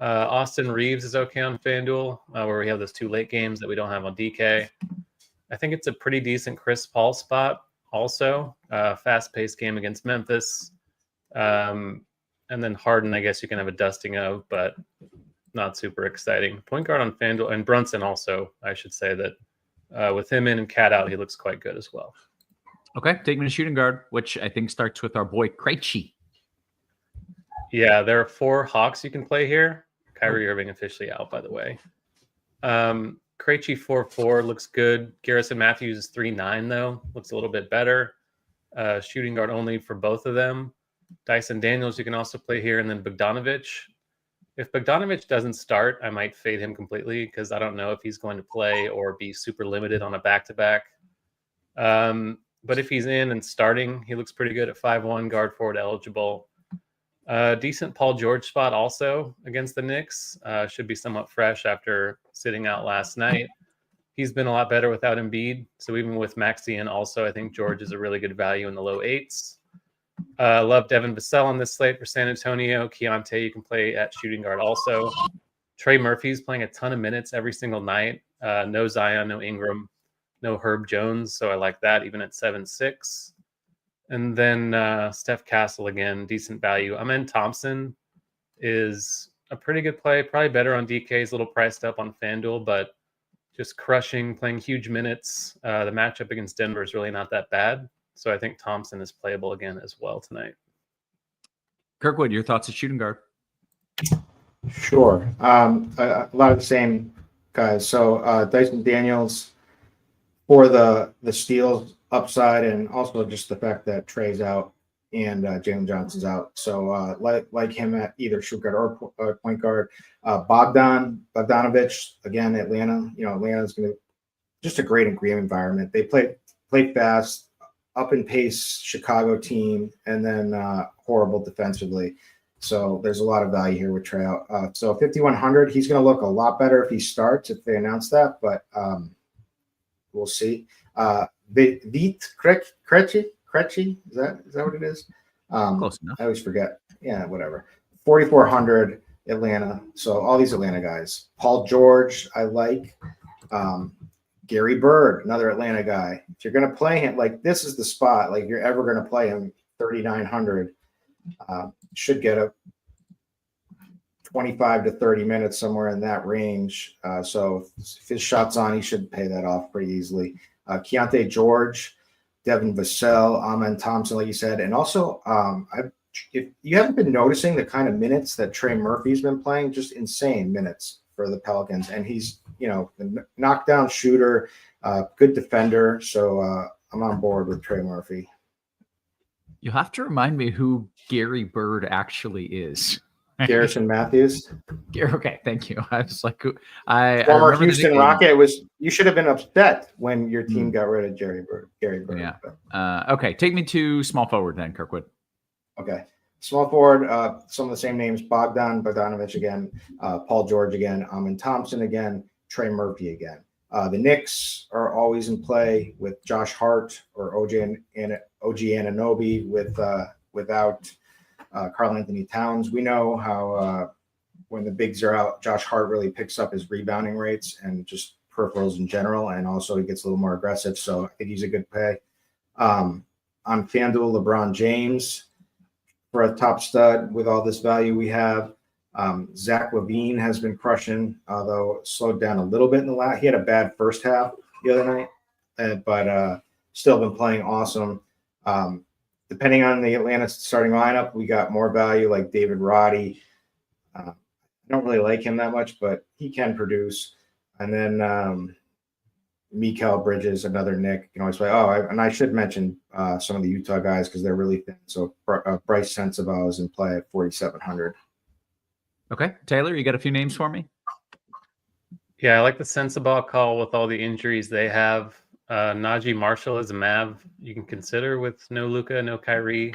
Austin Reeves is okay on FanDuel, where we have those two late games that we don't have on DK. I think it's a pretty decent Chris Paul spot also. Fast-paced game against Memphis. And then Harden, I guess you can have a dusting of, but not super exciting. Point guard on FanDuel, and Brunson also, I should say that with him in and Cat out, he looks quite good as well. Okay, take me to shooting guard, which I think starts with our boy Krejci. Yeah, there are 4 Hawks you can play here. Kyrie Irving officially out, by the way. Krejci 4-4 looks good. Garrison Matthews is 3-9 though, looks a little bit better. Shooting guard only for both of them. Dyson Daniels you can also play here, and then Bogdanovic. If Bogdanovic doesn't start, I might fade him completely because I don't know if he's going to play or be super limited on a back-to-back. But if he's in and starting, he looks pretty good at 5'1", guard forward eligible. Decent Paul George spot also against the Knicks. Should be somewhat fresh after sitting out last night. He's been a lot better without Embiid. So even with Maxey in also, I think George is a really good value in the low 8s. Love Devin Vassell on this slate for San Antonio. Keontae you can play at shooting guard also. Trey Murphy's playing a ton of minutes every single night. No Zion, no Ingram, no Herb Jones. So I like that even at 7-6. And then Steph Castle again, decent value. Amen Thompson is a pretty good play. Probably better on DK. He's a little priced up on FanDuel, but just crushing, playing huge minutes. The matchup against Denver is really not that bad. So I think Thompson is playable again as well tonight. Kirkwood, your thoughts at shooting guard? Sure. A lot of the same guys. So Dyson Daniels for the steals upside, and also just the fact that Trey's out and Jalen Johnson's out. So like him at either shoot guard or point guard. Bogdanovich, again, Atlanta. Atlanta's going to just a great and great environment. They play fast, up in pace Chicago team, and then horrible defensively. So there's a lot of value here with Trey out. So 5,100, he's going to look a lot better if he starts, if they announce that, but we'll see. Vít Krejci, is that what it is? Close enough. I always forget. Yeah, whatever. 4,400 Atlanta. So all these Atlanta guys. Paul George, I like. Gary Bird, another Atlanta guy. If you're going to play him, like this is the spot. Like if you're ever going to play him, 3,900 should get a 25 to 30 minutes somewhere in that range. So if his shot's on, he should pay that off pretty easily. Keontae George, Devin Vassell, Amen Thompson, like you said, and also if you haven't been noticing the kind of minutes that Trey Murphy's been playing, just insane minutes for the Pelicans, and he's a knockdown shooter, good defender. So I'm on board with Trey Murphy. You have to remind me who Gary Bird actually is. Garrison Matthews. Okay, thank you. I was like, Former I Houston Rocket. You should have been upset when your team got rid of Gary Bird. Yeah. Okay, take me to small forward then, Kirkwood. Okay. Small forward, some of the same names: Bogdanovich again, Paul George again, Amen Thompson again, Trey Murphy again. The Knicks are always in play with Josh Hart or OG Anunoby without Karl Anthony Towns. We know how when the bigs are out, Josh Hart really picks up his rebounding rates and just peripherals in general, and also he gets a little more aggressive. So I think he's a good pay. On FanDuel, LeBron James for a top stud with all this value we have. Zach LaVine has been crushing, although slowed down a little bit in the last. He had a bad first half the other night, but still been playing awesome. Depending on the Atlanta starting lineup, we got more value like David Roddy. I don't really like him that much, but he can produce. And then Mikal Bridges, another Nick, you can always play. And I should mention some of the Utah guys because they're really thin. So Bryce Sensabaugh is in play at 4,700. Okay, Taylor, you got a few names for me? Yeah, I like the Sensabaugh call with all the injuries they have. Najee Marshall is a Mav you can consider with no Luka, no Kyrie,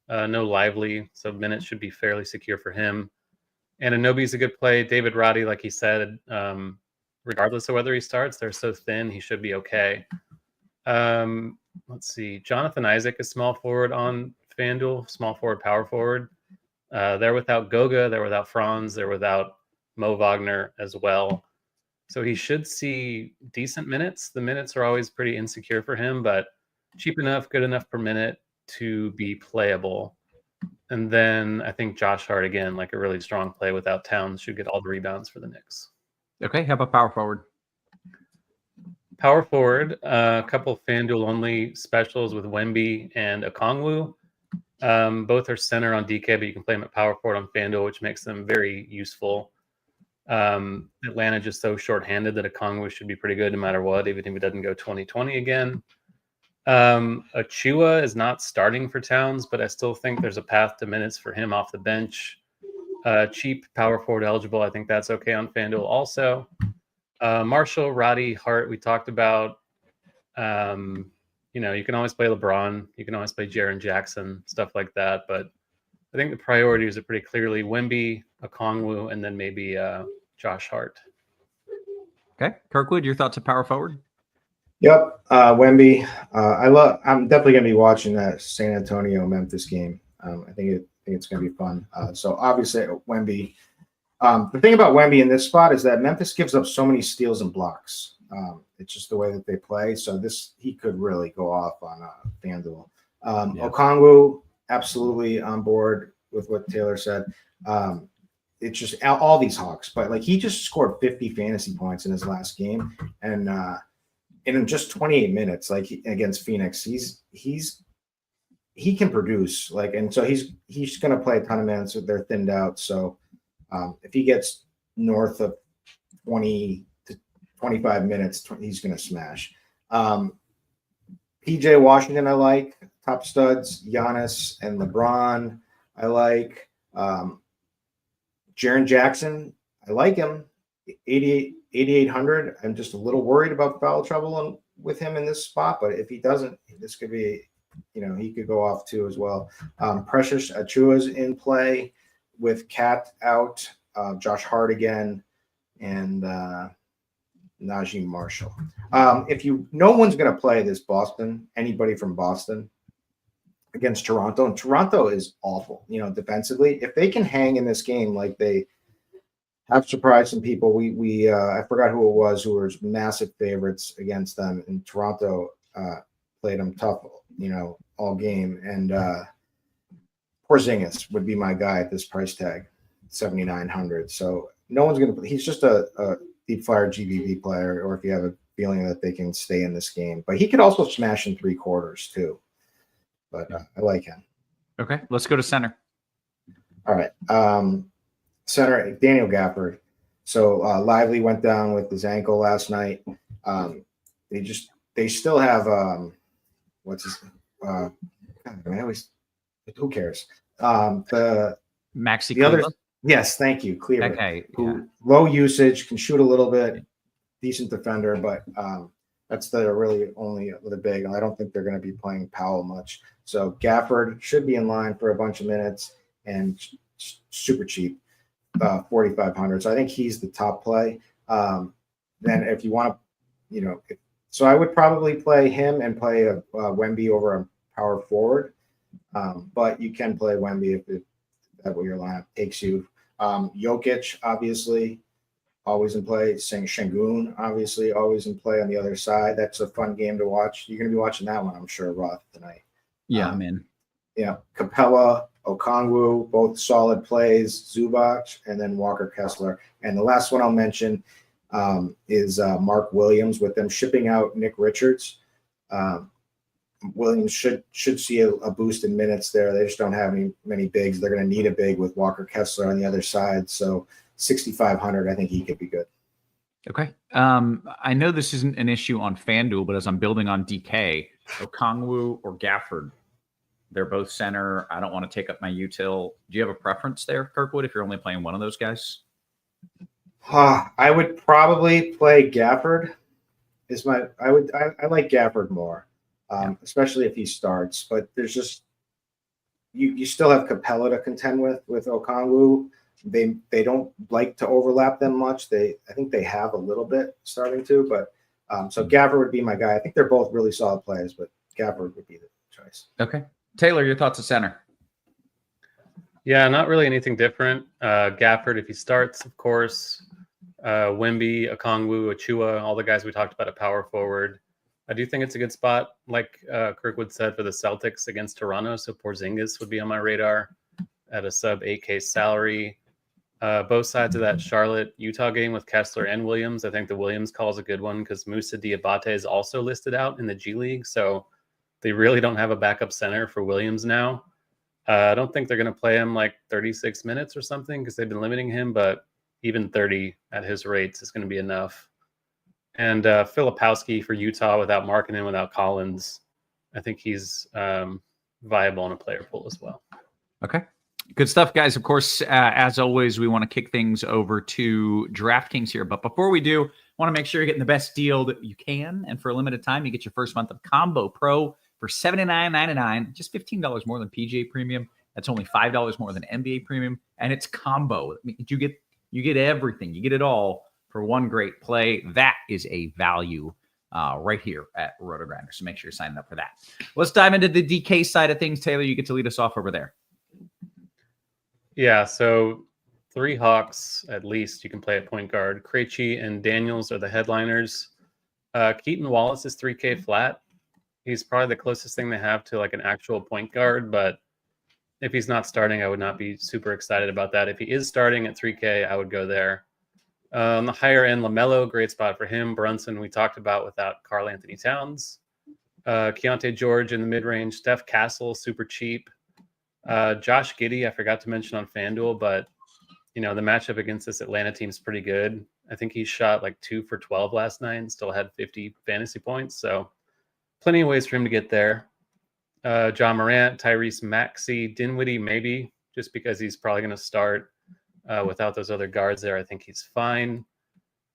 no Lively. So minutes should be fairly secure for him. And Anunoby's a good play. David Roddy, like he said, regardless of whether he starts, they're so thin, he should be okay. Let's see. Jonathan Isaac is small forward on FanDuel, small forward, power forward. They're without Goga, they're without Franz, they're without Mo Wagner as well. So he should see decent minutes. The minutes are always pretty insecure for him, but cheap enough, good enough per minute to be playable. And then I think Josh Hart, again, like a really strong play without Towns, should get all the rebounds for the Knicks. Okay, how about power forward? Power forward, a couple of FanDuel only specials with Wemby and Okongwu. Both are center on DK, but you can play them at power forward on FanDuel, which makes them very useful. Atlanta just so shorthanded that Okongwu should be pretty good no matter what, even if it doesn't go 20-20 again. Achua is not starting for Towns, but I still think there's a path to minutes for him off the bench. Cheap, power forward eligible. I think that's okay on FanDuel also. Marshall, Roddy, Hart, we talked about. You can always play LeBron. You can always play Jaren Jackson, stuff like that. But I think the priorities are pretty clearly Wemby, Okongwu, and then maybe Josh Hart. Okay. Kirkwood, your thoughts of power forward? Yep. Wemby. I'm definitely going to be watching that San Antonio Memphis game. I think it's going to be fun. So obviously Wemby. The thing about Wemby in this spot is that Memphis gives up so many steals and blocks. It's just the way that they play. So he could really go off on FanDuel. Okongwu, absolutely on board with what Taylor said. It's just all these Hawks, but like he just scored 50 fantasy points in his last game, and in just 28 minutes, like against Phoenix, he can produce. Like, and so he's going to play a ton of minutes. They're thinned out, so if he gets north of 20 to 25 minutes, he's going to smash. PJ Washington, I like. Top studs, Giannis and LeBron, I like. Jaren Jackson, I like him. 8,800. I'm just a little worried about foul trouble with him in this spot, but if he doesn't, this could be, he could go off too as well. Precious Achua's in play with Cat out, Josh Hart again, and Najee Marshall. No one's going to play this anybody from Boston against Toronto, and Toronto is awful, defensively. If they can hang in this game like they have surprised some people, I forgot who it was who were massive favorites against them, and Toronto played them tough, all game. And Porzingis would be my guy at this price tag, 7,900. So no one's going to. He's just a deep flyer GBV player, or if you have a feeling that they can stay in this game, but he could also smash in 3 quarters too. But I like him. Okay, let's go to center. All right, center Daniel Gafford. So Lively went down with his ankle last night. They still have what's his who cares? The Maxi the other yes, thank you, Cleveland. Okay, who low usage, can shoot a little bit, decent defender, but that's really only the big. And I don't think they're going to be playing Powell much. So Gafford should be in line for a bunch of minutes and super cheap, 4,500. So I think he's the top play. Then if you want to, so I would probably play him and play a Wemby over a power forward. But you can play Wemby if that's what your lineup takes you. Jokic, obviously, always in play. Şengün, obviously, always in play on the other side. That's a fun game to watch. You're going to be watching that one, I'm sure, Roth, tonight. Yeah, I'm in. Yeah, Capella, Okongwu, both solid plays. Zubac, and then Walker Kessler. And the last one I'll mention is Mark Williams, with them shipping out Nick Richards. Williams should see a boost in minutes there. They just don't have many bigs. They're going to need a big with Walker Kessler on the other side. So 6,500, I think he could be good. Okay. I know this isn't an issue on FanDuel, but as I'm building on DK, Okongwu or Gafford, they're both center. I don't want to take up my util. Do you have a preference there, Kirkwood, if you're only playing one of those guys? I would probably play Gafford. I like Gafford more. Especially if he starts, but there's just you still have Capella to contend with Okongwu. They don't like to overlap them much. I think they have a little bit starting to, but so Gafford would be my guy. I think they're both really solid players, but Gafford would be the choice. Okay, Taylor, your thoughts of center? Yeah, not really anything different. Gafford, if he starts, of course. Wemby, Okongwu, Achua, all the guys we talked about at power forward. I do think it's a good spot, like Kirkwood said, for the Celtics against Toronto. So Porzingis would be on my radar at a sub 8K salary. Both sides of that Charlotte-Utah game with Kessler and Williams. I think the Williams call is a good one because Moussa Diabate is also listed out in the G League. So they really don't have a backup center for Williams now. I don't think they're going to play him like 36 minutes or something because they've been limiting him, but even 30 at his rates is going to be enough. And Filipowski for Utah without Markkanen, without Collins. I think he's viable in a player pool as well. Okay. Good stuff, guys. Of course, as always, we want to kick things over to DraftKings here. But before we do, want to make sure you're getting the best deal that you can. And for a limited time, you get your first month of Combo Pro for $79.99, just $15 more than PGA Premium. That's only $5 more than NBA Premium. And it's combo. You get everything. You get it all for one great play. That is a value right here at RotoGrinders. So make sure you're signing up for that. Let's dive into the DK side of things. Taylor, you get to lead us off over there. Yeah, so 3 Hawks at least you can play at point guard. Krejci and Daniels are the headliners. Keaton Wallace is 3K flat. He's probably the closest thing they have to like an actual point guard, but if he's not starting, I would not be super excited about that. If he is starting at 3K, I would go there. On the higher end, LaMelo, great spot for him. Brunson, we talked about without Karl Anthony Towns. Keontae George in the mid-range. Steph Castle, super cheap. Josh Giddey, I forgot to mention on FanDuel, but the matchup against this Atlanta team is pretty good. I think he shot like 2 for 12 last night and still had 50 fantasy points. So plenty of ways for him to get there. John Morant, Tyrese Maxey, Dinwiddie, maybe just because he's probably going to start without those other guards there. I think he's fine.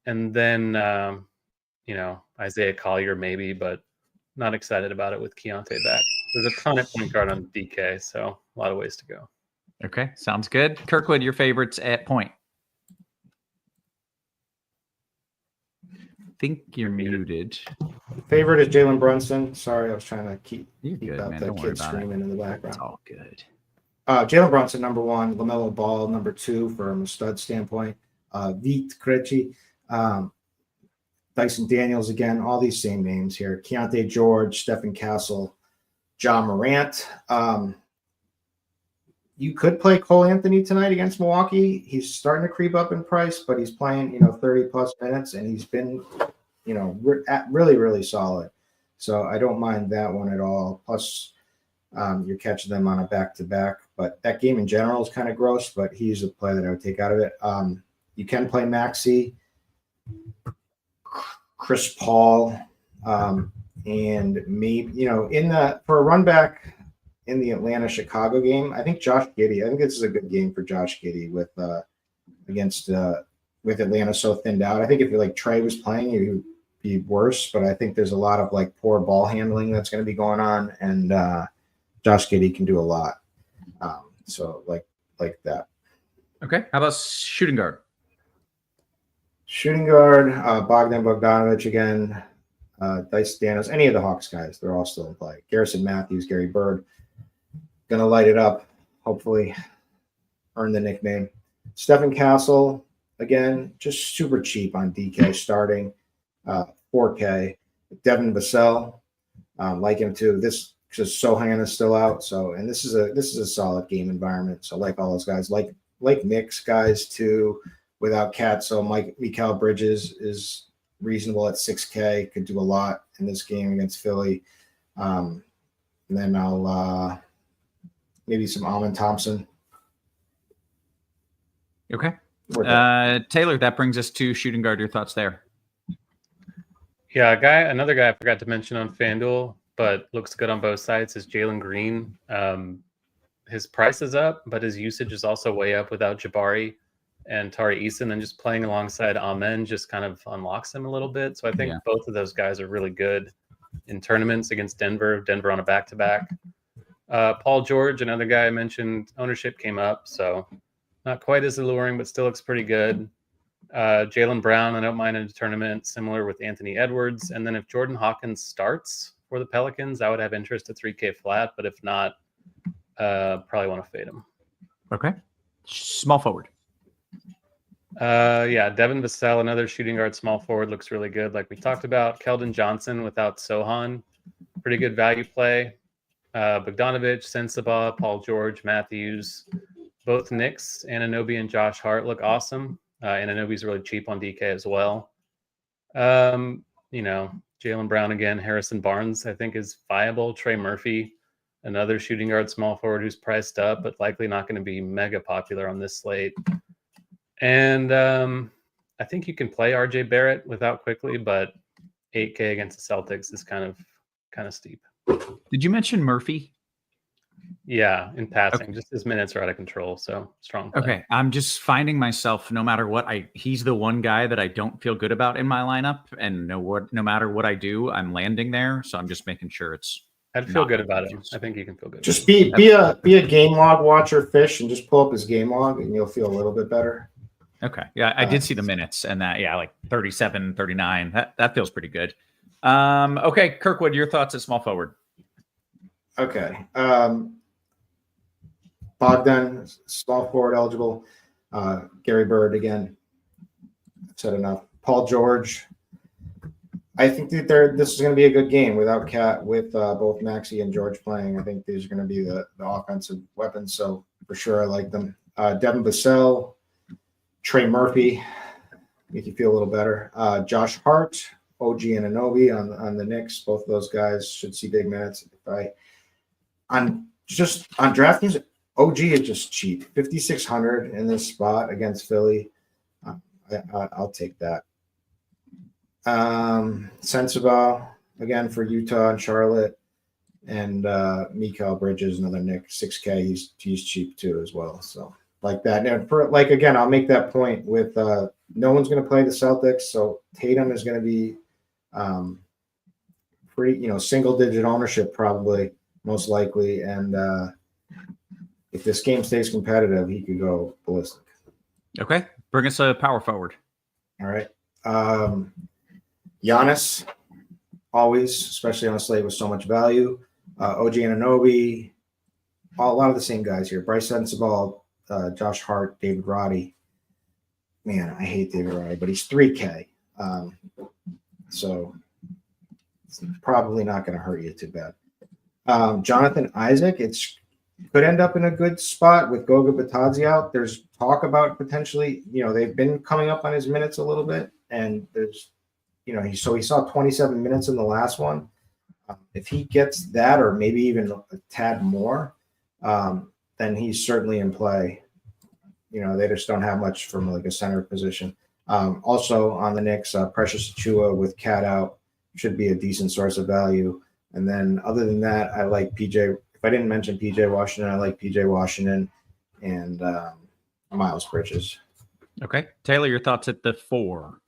And then, Isaiah Collier, maybe, but not excited about it with Keontae back. There's a ton at point guard on DK, so a lot of ways to go. Okay, sounds good. Kirkwood, your favorites at point. I think you're muted. Favorite is Jalen Brunson. Sorry, I was trying to keep Good, out man. the Don't worry kid about screaming in the It's background. all good. Jalen Brunson, number 1. LaMelo Ball, number 2 from a stud standpoint. Vít Krejci, Dyson Daniels again, all these same names here. Keontae George, Stephen Castle, John Morant. You could play Cole Anthony tonight against Milwaukee. He's starting to creep up in price, but he's playing, 30 plus minutes, and he's been, really, really solid. So I don't mind that one at all. Plus, you're catching them on a back-to-back, but that game in general is kind of gross, but he's a play that I would take out of it. You can play Maxey, Chris Paul, and maybe, for a run back in the Atlanta-Chicago game, I think Josh Giddey. I think this is a good game for Josh Giddey with Atlanta so thinned out. I think if Trey was playing, it would be worse. But I think there's a lot of poor ball handling that's going to be going on, and Josh Giddey can do a lot. So like that. Okay, how about shooting guard? Shooting guard, Bogdan Bogdanovic again, Dyson Daniels, any of the Hawks guys, they're all still in play. Garrison Matthews, Gary Bird. Going to light it up, hopefully earn the nickname. Stephen Castle, again, just super cheap on DK starting, 4K. Devin Vassell, like him too. This because Sohan is still out, and this is a solid game environment. So like all those guys, like Knicks guys too, without Cat. So Mikal Bridges is reasonable at 6K, could do a lot in this game against Philly. And then I'll maybe some Amon Thompson. Okay. Taylor, that brings us to shooting guard. Your thoughts there? Yeah, another guy I forgot to mention on FanDuel, but looks good on both sides is Jalen Green. His price is up, but his usage is also way up without Jabari and Tari Eason, and just playing alongside Amen just kind of unlocks him a little bit. So I think both of those guys are really good in tournaments against Denver on a back-to-back. Paul George, another guy I mentioned, ownership came up, so not quite as alluring, but still looks pretty good. Jaylen Brown, I don't mind in a tournament, similar with Anthony Edwards. And then if Jordan Hawkins starts for the Pelicans, I would have interest at 3K flat, but if not, probably want to fade him. Okay. Small forward. Devin Vassell, another shooting guard, small forward, looks really good. Like we talked about, Keldon Johnson without Sohan, pretty good value play. Bogdanovic, Sensabaugh, Paul George, Matthews, both Knicks, Anunoby and Josh Hart look awesome. Anunoby's really cheap on DK as well. Jaylen Brown again, Harrison Barnes, I think is viable. Trey Murphy, another shooting guard, small forward who's priced up, but likely not going to be mega popular on this slate. And I think you can play RJ Barrett without quickly, but 8K against the Celtics is kind of steep. Did you mention Murphy? Yeah, in passing, Okay. just his minutes are out of control. So strong play. Okay, I'm just finding myself, no matter what, he's the one guy that I don't feel good about in my lineup, and no matter what I do, I'm landing there. So I'm just making sure it's. I'd feel good about it. I think you can feel good. Just be a game log watcher, Fish, and just pull up his game log, and you'll feel a little bit better. Okay, yeah, I did see the minutes, and that, like 37, 39. That feels pretty good. Okay, Kirkwood, your thoughts at small forward. Okay. Bogdan, small forward eligible. Gary Bird, again, I've said enough. Paul George. I think that this is going to be a good game without Cat, with both Maxey and George playing. I think these are going to be the offensive weapons, so for sure I like them. Devin Vassell, Trey Murphy, make you feel a little better. Josh Hart, OG Anunoby on the Knicks. Both of those guys should see big minutes. On DraftKings, OG is just cheap. 5,600 in this spot against Philly. I'll take that. Sensabaugh again for Utah and Charlotte, and Mikal Bridges, another Nick, 6K. He's cheap too as well. So like that. And for like again, I'll make that point with no one's going to play the Celtics, so Tatum is going to be pretty, single digit ownership probably most likely, and if this game stays competitive, he could go ballistic. Okay, bring us a power forward. All right. Giannis, always, especially on a slate with so much value. OG Anunoby, a lot of the same guys here. Bryce Sensabaugh, Josh Hart, David Roddy. Man, I hate David Roddy, but he's 3K. So it's probably not going to hurt you too bad. Jonathan Isaac, could end up in a good spot with Goga Batadze out. There's talk about potentially, they've been coming up on his minutes a little bit, and there's, he saw 27 minutes in the last one. If he gets that, or maybe even a tad more, then he's certainly in play. They just don't have much from like a center position. Also on the Knicks, Precious Achiuwa with Cat out should be a decent source of value. And then other than that, I like PJ. If I didn't mention PJ Washington, I like PJ Washington and Miles Bridges. Okay, Taylor, your thoughts at the 4?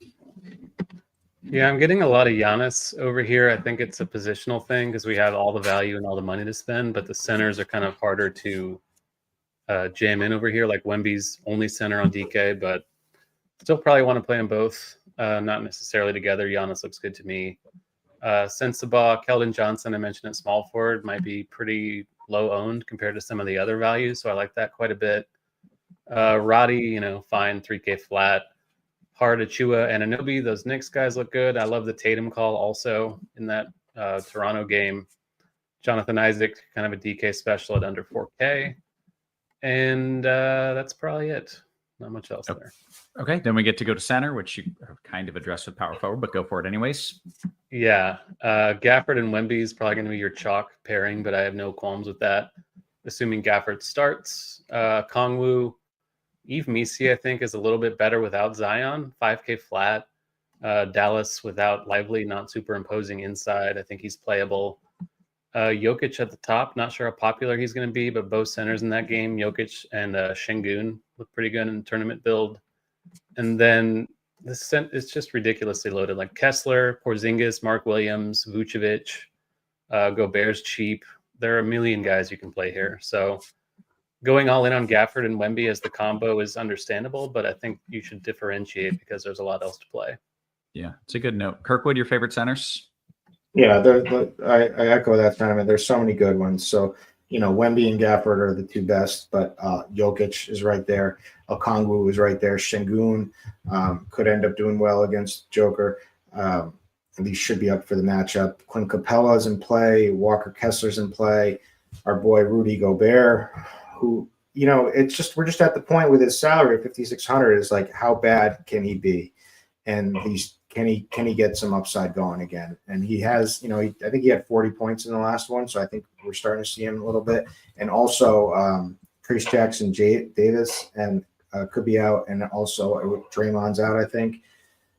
Yeah, I'm getting a lot of Giannis over here. I think it's a positional thing because we have all the value and all the money to spend, but the centers are kind of harder to jam in over here. Like Wemby's only center on DK, but still probably want to play them both, not necessarily together. Giannis looks good to me. Sensabaugh, Keldon Johnson, I mentioned at small forward, might be pretty low owned compared to some of the other values, so I like that quite a bit. Roddy, fine, 3K flat. Hard, Achiuwa, and Anunoby, those Knicks guys look good. I love the Tatum call also in that Toronto game. Jonathan Isaac, kind of a DK special at under 4K. And that's probably it. Not much else there. Okay, then we get to go to center, which you kind of addressed with power forward, but go for it anyways. Yeah, Gafford and Wemby is probably going to be your chalk pairing, but I have no qualms with that. Assuming Gafford starts. Kongwu, Yves Missi, I think, is a little bit better without Zion. 5K flat. Dallas without Lively, not superimposing inside. I think he's playable. Jokic at the top. Not sure how popular he's going to be, but both centers in that game, Jokic and Şengün, look pretty good in the tournament build. And then it's just ridiculously loaded. Like Kessler, Porzingis, Mark Williams, Vucevic, Gobert's cheap. There are a million guys you can play here. So going all in on Gafford and Wemby as the combo is understandable, but I think you should differentiate because there's a lot else to play. Yeah, it's a good note. Kirkwood, your favorite centers? Yeah, I echo that sentiment. There's so many good ones. So, Wemby and Gafford are the two best, but Jokic is right there. Okongwu is right there. Şengün could end up doing well against Joker. These should be up for the matchup. Clint Capella's in play. Walker Kessler's in play. Our boy Rudy Gobert, who, we're just at the point with his salary of 5,600 is like, how bad can he be? And can he get some upside going again? And he has, I think he had 40 points in the last one, so I think we're starting to see him a little bit. And also Chris Jackson Davis and could be out, and also Draymond's out, I think.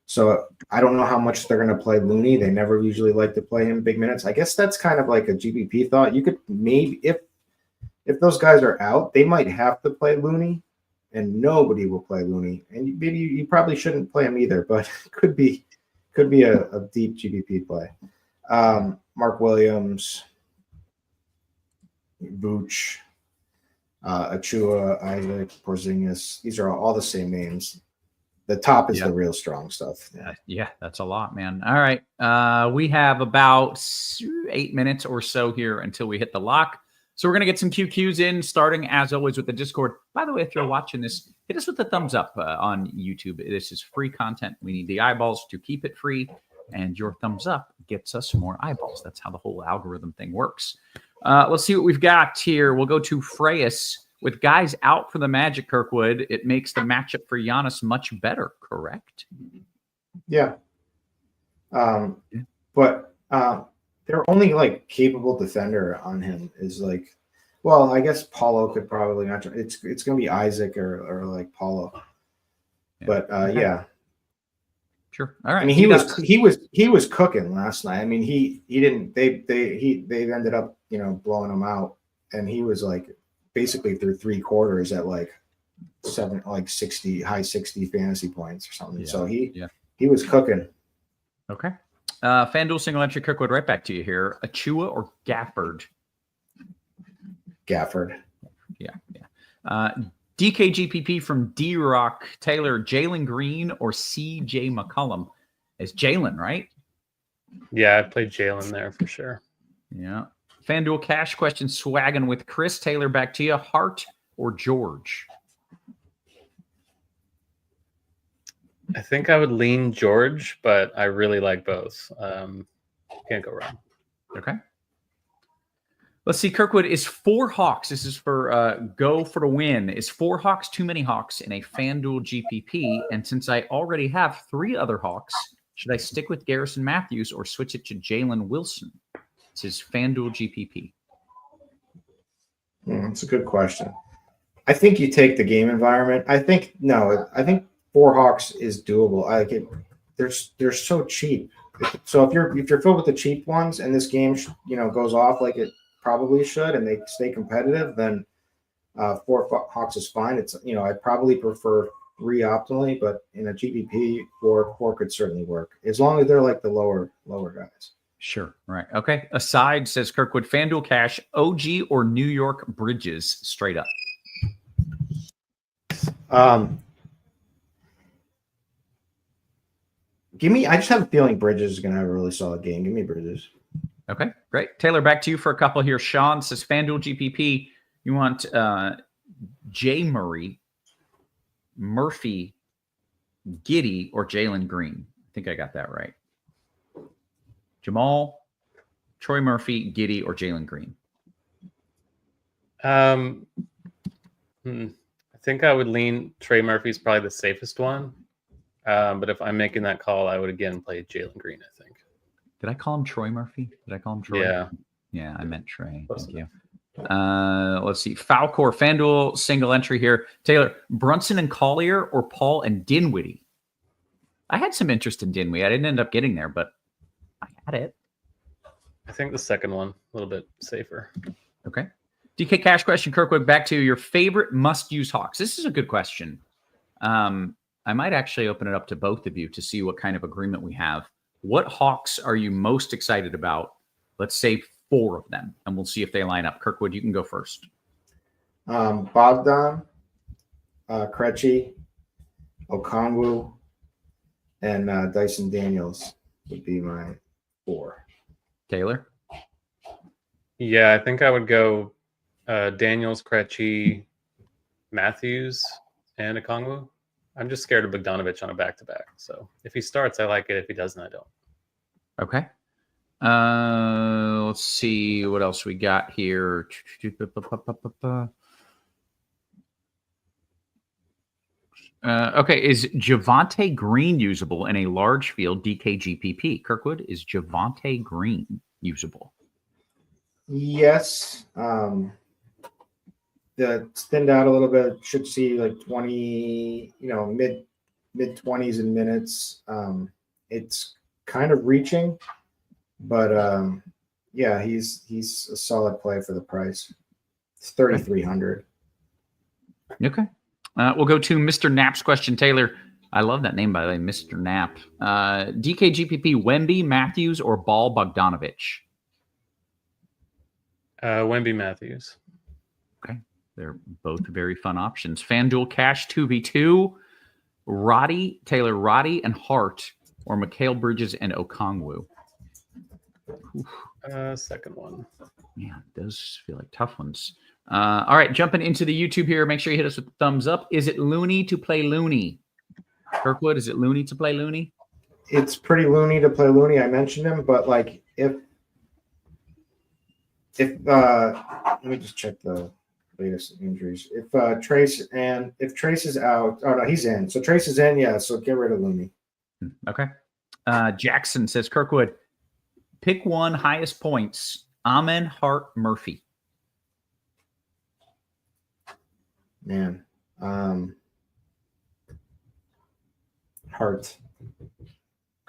So I don't know how much they're going to play Looney. They never usually like to play him big minutes. I guess that's kind of like a GPP thought. You could maybe, if those guys are out, they might have to play Looney, and nobody will play Looney. And maybe you probably shouldn't play him either, but could be a deep GPP play. Mark Williams, Vooch, Achiuwa, Isaac, Porzingis. These are all the same names. The top is the real strong stuff. Yeah, that's a lot, man. All right. We have about 8 minutes or so here until we hit the lock. So we're going to get some QQs in, starting as always with the Discord. By the way, if you're watching this, hit us with a thumbs up on YouTube. This is free content. We need the eyeballs to keep it free, and your thumbs up gets us more eyeballs. That's how the whole algorithm thing works. Let's see what we've got here. We'll go to Freyas. With guys out for the Magic, Kirkwood, it makes the matchup for Giannis much better, correct? Yeah. But their only capable defender on him is I guess Paulo could probably not. It's going to be Isaac or Paulo. But yeah. Sure. All right. I mean, he was cooking last night. I mean, he didn't. They ended up blowing him out, and he was like basically through 3 quarters at like 60 high 60 fantasy points or something. So he was cooking. Okay. FanDuel single entry Kirkwood, right back to you here. Achua or Gafford? Gafford. Yeah. DKGPP from D-Rock Taylor, Jalen Green or CJ McCollum? It's Jalen, right? Yeah, I played Jalen there for sure. Yeah. FanDuel cash question swagging with Chris Taylor, back to you. Hart or George? I think I would lean George, but I really like both. Can't go wrong. Okay. Let's see. Kirkwood, is 4 Hawks. This is for go for the win. Is 4 Hawks too many Hawks in a FanDuel GPP? And since I already have 3 other Hawks, should I stick with Garrison Matthews or switch it to Jalen Wilson? This is FanDuel GPP. That's a good question. I think you take the game environment. I think 4 Hawks is doable. I like it. They're so cheap. So if you're filled with the cheap ones and this game goes off like it probably should and they stay competitive, then 4 Hawks is fine. It's I'd probably prefer 3 optimally, but in a GPP 4 could certainly work as long as they're like the lower guys. Sure. Right. Okay. Aside, says Kirkwood, FanDuel cash, OG or New York Bridges straight up? I just have a feeling Bridges is going to have a really solid game. Give me Bridges. Okay, great. Taylor, back to you for a couple here. Sean says FanDuel GPP, you want Jay Murphy, Giddy, or Jalen Green? I think I got that right. Jamal, Troy Murphy, Giddy, or Jalen Green? I think I would lean Trey Murphy's probably the safest one. But if I'm making that call, I would again play Jalen Green, I think. Did I call him Troy Murphy? Did I call him Troy? Yeah. Yeah, I meant Trey. Thank you. Let's see. Falcor, FanDuel single entry here. Taylor, Brunson and Collier or Paul and Dinwiddie? I had some interest in Dinwiddie. I didn't end up getting there, but I had it. I think the second one, a little bit safer. Okay. DK Cash question, Kirkwood, back to your favorite must-use Hawks. This is a good question. I might actually open it up to both of you to see what kind of agreement we have. What Hawks are you most excited about? Let's say 4 of them, and we'll see if they line up. Kirkwood, you can go first. Bogdan, Krejci, Okongwu, and Dyson Daniels would be my 4. Taylor? Yeah, I think I would go Daniels, Krejci, Matthews, and Okongwu. I'm just scared of Bogdanovich on a back-to-back. So if he starts, I like it. If he doesn't, I don't. Okay. Let's see what else we got here. Okay, is Javonte Green usable in a large field DKGPP? Kirkwood, is Javonte Green usable? Yes. The thinned out a little bit, should see like 20, mid 20s in minutes. It's kind of reaching, but yeah, he's a solid play for the price. It's 3,300. Okay. We'll go to Mr. Knapp's question. Taylor, I love that name, by the way, Mr. Knapp. DKGPP, Wemby, Matthews, or Ball Bogdanovich? Wemby, Matthews. Okay. They're both very fun options. FanDuel Cash 2v2, Taylor Roddy and Hart, or Mikal Bridges and Okongwu? Second one. Yeah, it does feel like tough ones. All right, jumping into the YouTube here. Make sure you hit us with the thumbs up. Is it loony to play loony? Kirkwood, is it loony to play loony? It's pretty loony to play loony. I mentioned him, but like if let me just check the latest injuries. If Trace is out, oh no, he's in. So Trace is in, yeah. So get rid of Looney. Okay. Jackson says, Kirkwood, pick one highest points. Amen, Hart, Murphy. Man, Hart.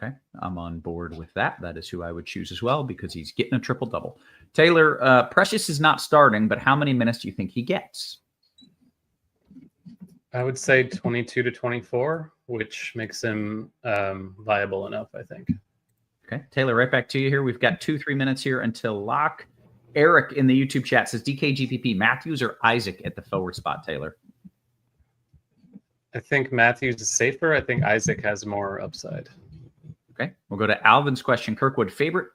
Okay, I'm on board with that. That is who I would choose as well because he's getting a triple-double. Taylor, Precious is not starting, but how many minutes do you think he gets? I would say 22 to 24, which makes him viable enough, I think. Okay, Taylor, right back to you here. We've got 2-3 minutes here until lock. Eric in the YouTube chat says DK GPP, Matthews or Isaac at the forward spot, Taylor? I think Matthews is safer. I think Isaac has more upside. Okay, we'll go to Alvin's question. Kirkwood, favorite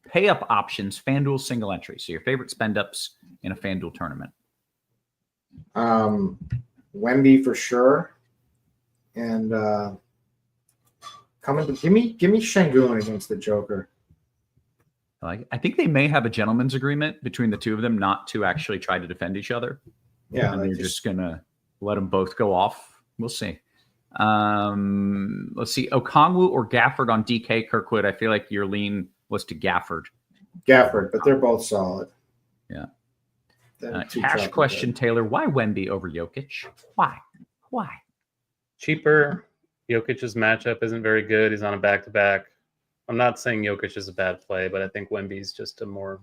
pay-up options, FanDuel single entry. So your favorite spend-ups in a FanDuel tournament. Wemby for sure. And give me Şengün against the Joker. I think they may have a gentleman's agreement between the two of them not to actually try to defend each other. Yeah, and they're just gonna let them both go off. We'll see. Let's see, Okongwu or Gafford on DK. Kirkwood, I feel like your lean was to Gafford. Gafford, but they're both solid. Yeah. Cash question, Taylor. Why Wemby over Jokic? Why? Cheaper. Jokic's matchup isn't very good. He's on a back-to-back. I'm not saying Jokic is a bad play, but I think Wemby's just a more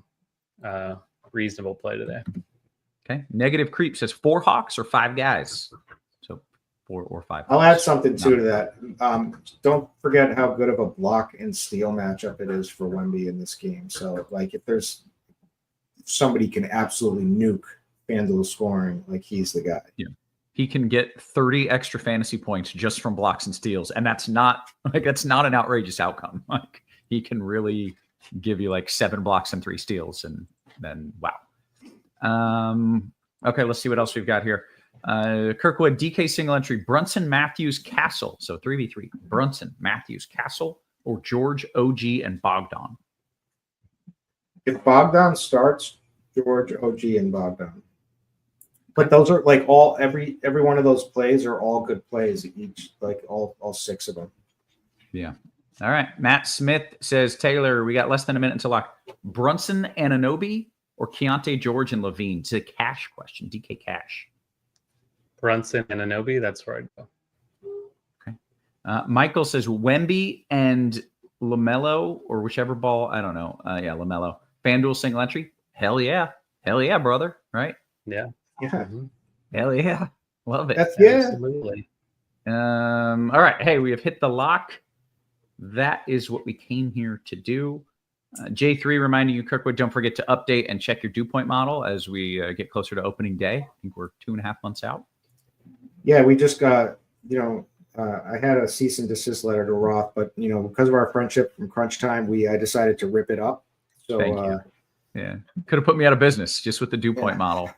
reasonable play today. Okay. Negative Creep says 4 Hawks or 5 guys. So 4 or 5 Hawks. I'll add something too to that. Don't forget how good of a block and steal matchup it is for Wemby in this game. So, like, if somebody can absolutely nuke FanDuel scoring, like, he's the guy. Yeah. He can get 30 extra fantasy points just from blocks and steals. And that's not an outrageous outcome. Like, he can really give you like 7 blocks and 3 steals. And then, wow. Okay, let's see what else we've got here. Kirkwood, DK single entry, Brunson, Matthews, Castle. So 3v3, Brunson, Matthews, Castle, or George, OG, and Bogdan. If Bogdan starts, George, OG, and Bogdan. But those are like every one of those plays are all good plays, each, like all 6 of them. Yeah. All right. Matt Smith says, Taylor, we got less than a minute until lock. Brunson, Anunoby, or Keontae George and Levine? It's a cash question. DK cash. Brunson and Anunoby, that's where I'd go. Okay. Michael says Wemby and LaMelo, or whichever ball. I don't know. Yeah, LaMelo. FanDuel single entry. Hell yeah. Hell yeah, brother. Right? Yeah. Yeah. Mm-hmm. Hell yeah. Love it. Absolutely. All right. Hey, we have hit the lock. That is what we came here to do. J3 reminding you, Kirkwood, don't forget to update and check your dew point model as we get closer to opening day. I think we're 2.5 months out. Yeah, we just got, I had a cease and desist letter to Roth, but, because of our friendship from crunch time, I decided to rip it up. So, thank you. Yeah. Could have put me out of business just with the dew point model.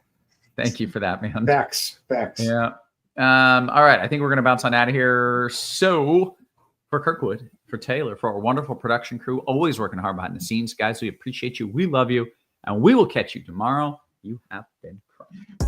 Thank you for that, man. Facts. Yeah. All right. I think we're going to bounce on out of here. So for Kirkwood, for Taylor, for our wonderful production crew, always working hard behind the scenes, guys, we appreciate you. We love you. And we will catch you tomorrow. You have been crushed.